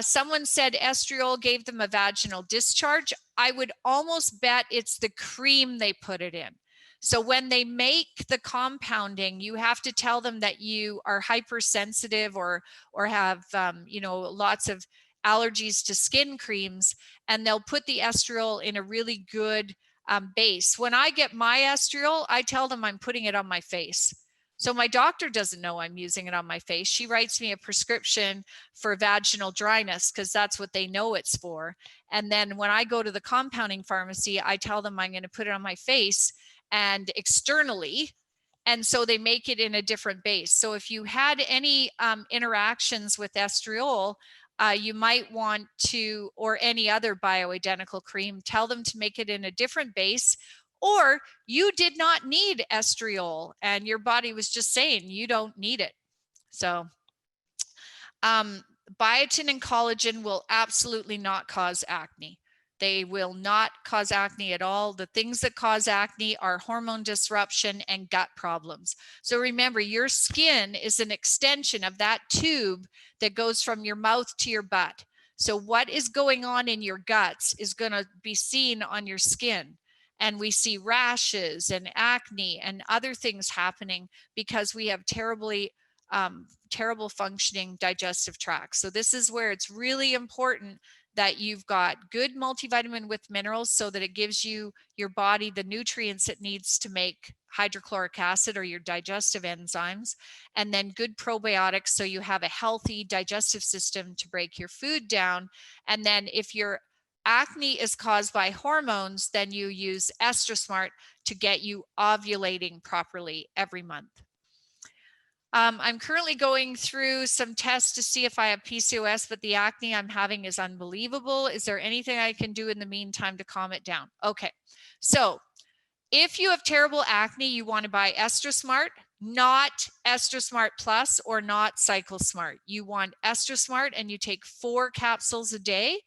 Someone said estriol gave them a vaginal discharge. I would almost bet it's the cream they put it in. So when they make the compounding, you have to tell them that you are hypersensitive or have lots of allergies to skin creams, and they'll put the estriol in a really good base. When I get my estriol, I tell them I'm putting it on my face. So my doctor doesn't know I'm using it on my face. She writes me a prescription for vaginal dryness because that's what they know it's for. And then when I go to the compounding pharmacy, I tell them I'm going to put it on my face and externally. And so they make it in a different base. So if you had any interactions with estriol, you might want to, or any other bioidentical cream, tell them to make it in a different base, or you did not need estriol and your body was just saying you don't need it. So biotin and collagen will absolutely not cause acne. They will not cause acne at all. The things that cause acne are hormone disruption and gut problems. So remember, your skin is an extension of that tube that goes from your mouth to your butt. So what is going on in your guts is going to be seen on your skin. And we see rashes and acne and other things happening because we have terrible functioning digestive tracts. So this is where it's really important that you've got good multivitamin with minerals so that it gives your body the nutrients it needs to make hydrochloric acid or your digestive enzymes, and then good probiotics so you have a healthy digestive system to break your food down. And then if your acne is caused by hormones, then you use EstroSmart to get you ovulating properly every month. I'm currently going through some tests to see if I have PCOS, but the acne I'm having is unbelievable. Is there anything I can do in the meantime to calm it down? Okay, so if you have terrible acne, you want to buy EstroSmart, not EstroSmart Plus or not CycleSmart. You want EstroSmart, and you take 4 capsules a day.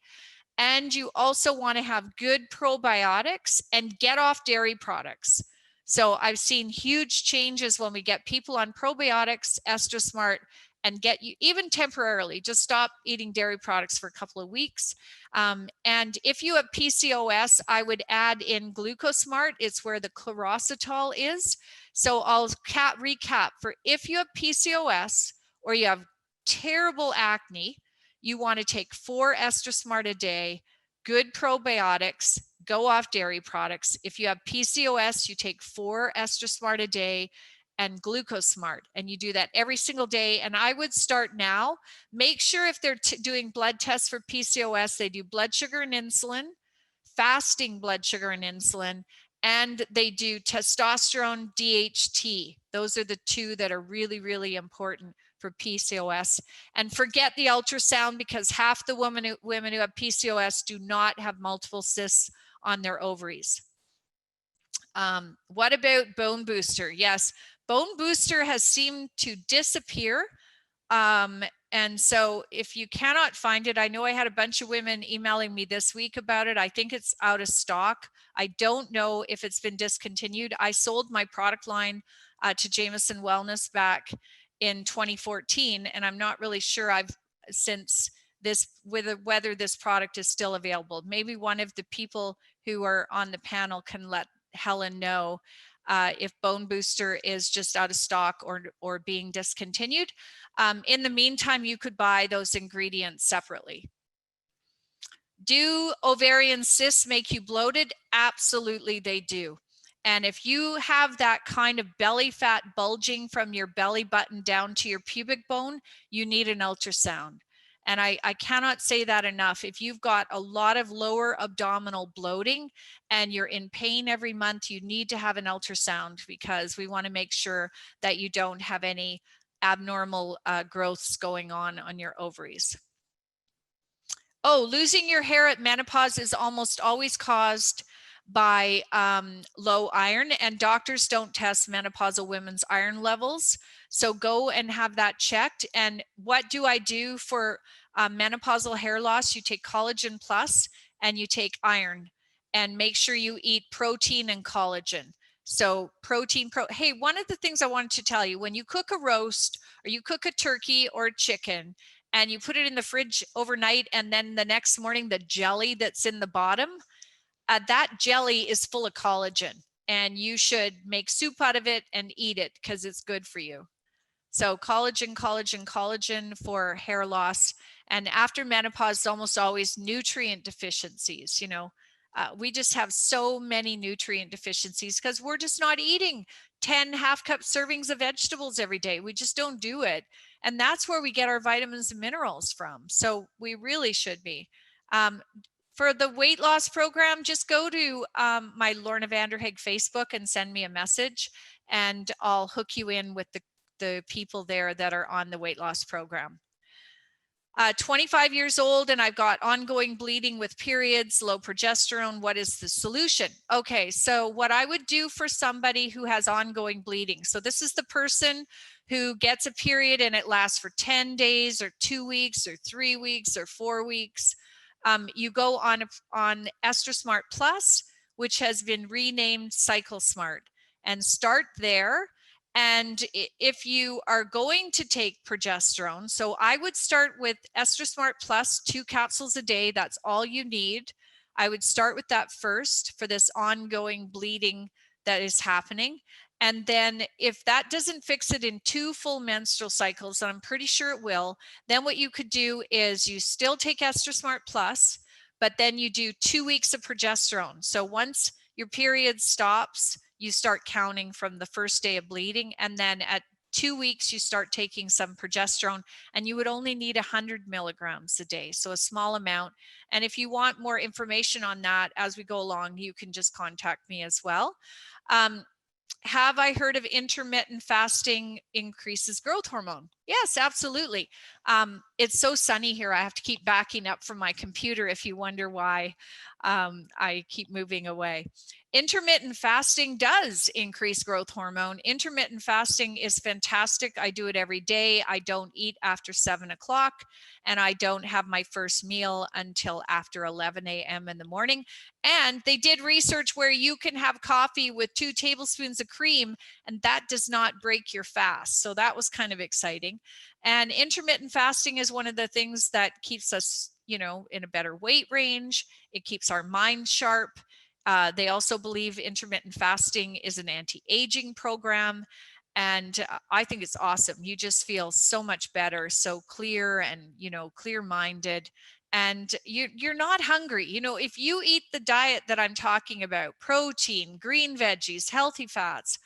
And you also want to have good probiotics and get off dairy products. So I've seen huge changes when we get people on probiotics, EstroSmart, and get you, even temporarily, just stop eating dairy products for a couple of weeks. And if you have PCOS, I would add in GlucoSmart. It's where the chlorositol is. So I'll recap for if you have PCOS or you have terrible acne, you want to take 4 EstroSmart a day, good probiotics, go off dairy products. If you have PCOS, you take 4 EstroSmart a day and GlucoSmart, and you do that every single day. And I would start now. Make sure if they're doing blood tests for PCOS, they do blood sugar and insulin, fasting blood sugar and insulin, and they do testosterone, DHT. Those are the 2 that are really, really important for PCOS. And forget the ultrasound, because half the women who have PCOS do not have multiple cysts on their ovaries. What about Bone Booster? Yes, Bone Booster has seemed to disappear. And so if you cannot find it, I know I had a bunch of women emailing me this week about it. I think it's out of stock. I don't know if it's been discontinued. I sold my product line to Jameson Wellness back in 2014, and I'm not really sure whether this product is still available. Maybe one of the people who are on the panel can let Helen know if Bone Booster is just out of stock or being discontinued. In the meantime, you could buy those ingredients separately. Do ovarian cysts make you bloated? Absolutely, they do. And if you have that kind of belly fat bulging from your belly button down to your pubic bone, you need an ultrasound. And I cannot say that enough. If you've got a lot of lower abdominal bloating and you're in pain every month, you need to have an ultrasound, because we want to make sure that you don't have any abnormal growths going on your ovaries. Oh, losing your hair at menopause is almost always caused by low iron, and doctors don't test menopausal women's iron levels. So go and have that checked. And what do I do for menopausal hair loss? You take Collagen Plus and you take iron, and make sure you eat protein and collagen. So hey, one of the things I wanted to tell you, when you cook a roast or you cook a turkey or a chicken, and you put it in the fridge overnight, and then the next morning, the jelly that's in the bottom, that jelly is full of collagen, and you should make soup out of it and eat it because it's good for you. So collagen, collagen, collagen for hair loss. And after menopause, it's almost always nutrient deficiencies. We just have so many nutrient deficiencies because we're just not eating 10 half-cup servings of vegetables every day. We just don't do it. And that's where we get our vitamins and minerals from. So we really should be. For the weight loss program, just go to my Lorna Vanderhaeghe Facebook and send me a message, and I'll hook you in with the people there that are on the weight loss program. 25 years old, and I've got ongoing bleeding with periods, low progesterone. What is the solution? Okay, so what I would do for somebody who has ongoing bleeding. So this is the person who gets a period and it lasts for 10 days or 2 weeks or 3 weeks or 4 weeks. You go on EstroSmart Plus, which has been renamed Cycle Smart, and start there. And if you are going to take progesterone, so I would start with EstroSmart Plus, 2 capsules a day. That's all you need. I would start with that first for this ongoing bleeding that is happening. And then if that doesn't fix it in 2 full menstrual cycles, and I'm pretty sure it will, then what you could do is you still take EstroSmart Plus, but then you do 2 weeks of progesterone. So once your period stops, you start counting from the first day of bleeding. And then at 2 weeks, you start taking some progesterone, and you would only need 100 milligrams a day. So a small amount. And if you want more information on that as we go along, you can just contact me as well. Have I heard of intermittent fasting increases growth hormone? Yes, absolutely. It's so sunny here. I have to keep backing up from my computer if you wonder why I keep moving away. Intermittent fasting does increase growth hormone. Intermittent fasting is fantastic. I do it every day. I don't eat after 7 o'clock, and I don't have my first meal until after 11 a.m. in the morning. And they did research where you can have coffee with 2 tablespoons of cream, and that does not break your fast. So that was kind of exciting. And intermittent fasting is one of the things that keeps us, in a better weight range. It keeps our mind sharp. They also believe intermittent fasting is an anti-aging program. And I think it's awesome. You just feel so much better, so clear and, clear-minded. And you're not hungry. If you eat the diet that I'm talking about, protein, green veggies, healthy fats,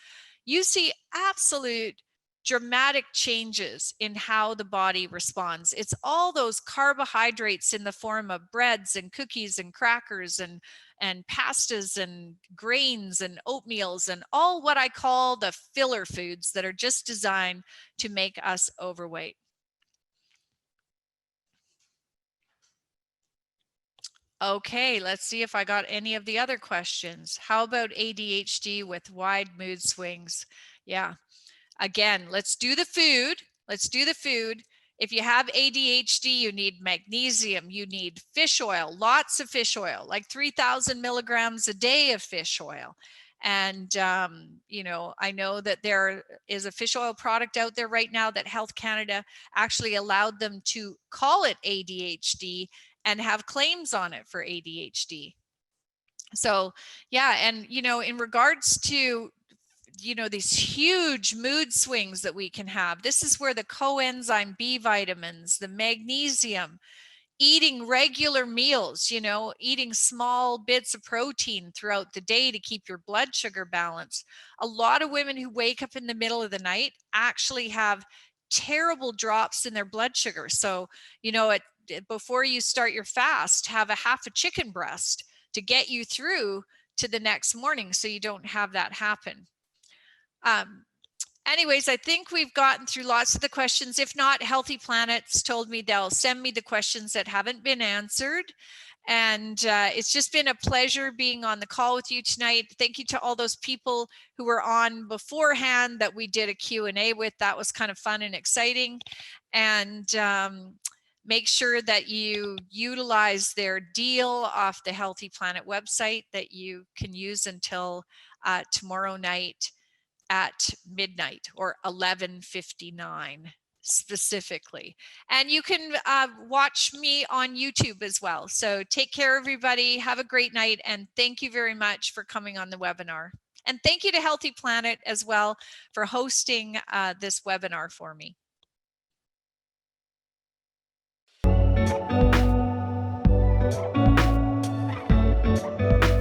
you see absolute dramatic changes in how the body responds. It's all those carbohydrates in the form of breads and cookies and crackers and pastas and grains and oatmeals and all what I call the filler foods that are just designed to make us overweight. Okay, let's see if I got any of the other questions. How about ADHD with wide mood swings? Yeah. Again, let's do the food. Let's do the food. If you have ADHD, you need magnesium, you need fish oil, lots of fish oil, like 3,000 milligrams a day of fish oil. And, I know that there is a fish oil product out there right now that Health Canada actually allowed them to call it ADHD and have claims on it for ADHD. So, yeah. And, in regards to these huge mood swings that we can have. This is where the coenzyme B vitamins, the magnesium, eating regular meals, eating small bits of protein throughout the day to keep your blood sugar balanced. A lot of women who wake up in the middle of the night actually have terrible drops in their blood sugar. So, at before you start your fast, have a half a chicken breast to get you through to the next morning so you don't have that happen. Anyways, I think we've gotten through lots of the questions. If not, Healthy Planets told me they'll send me the questions that haven't been answered. And it's just been a pleasure being on the call with you tonight. Thank you to all those people who were on beforehand that we did a Q&A with. That was kind of fun and exciting. And make sure that you utilize their deal off the Healthy Planet website that you can use until tomorrow night at midnight or 11:59 specifically. And you can watch me on YouTube as well. So take care, everybody. Have a great night. And thank you very much for coming on the webinar. And thank you to Healthy Planet as well for hosting this webinar for me.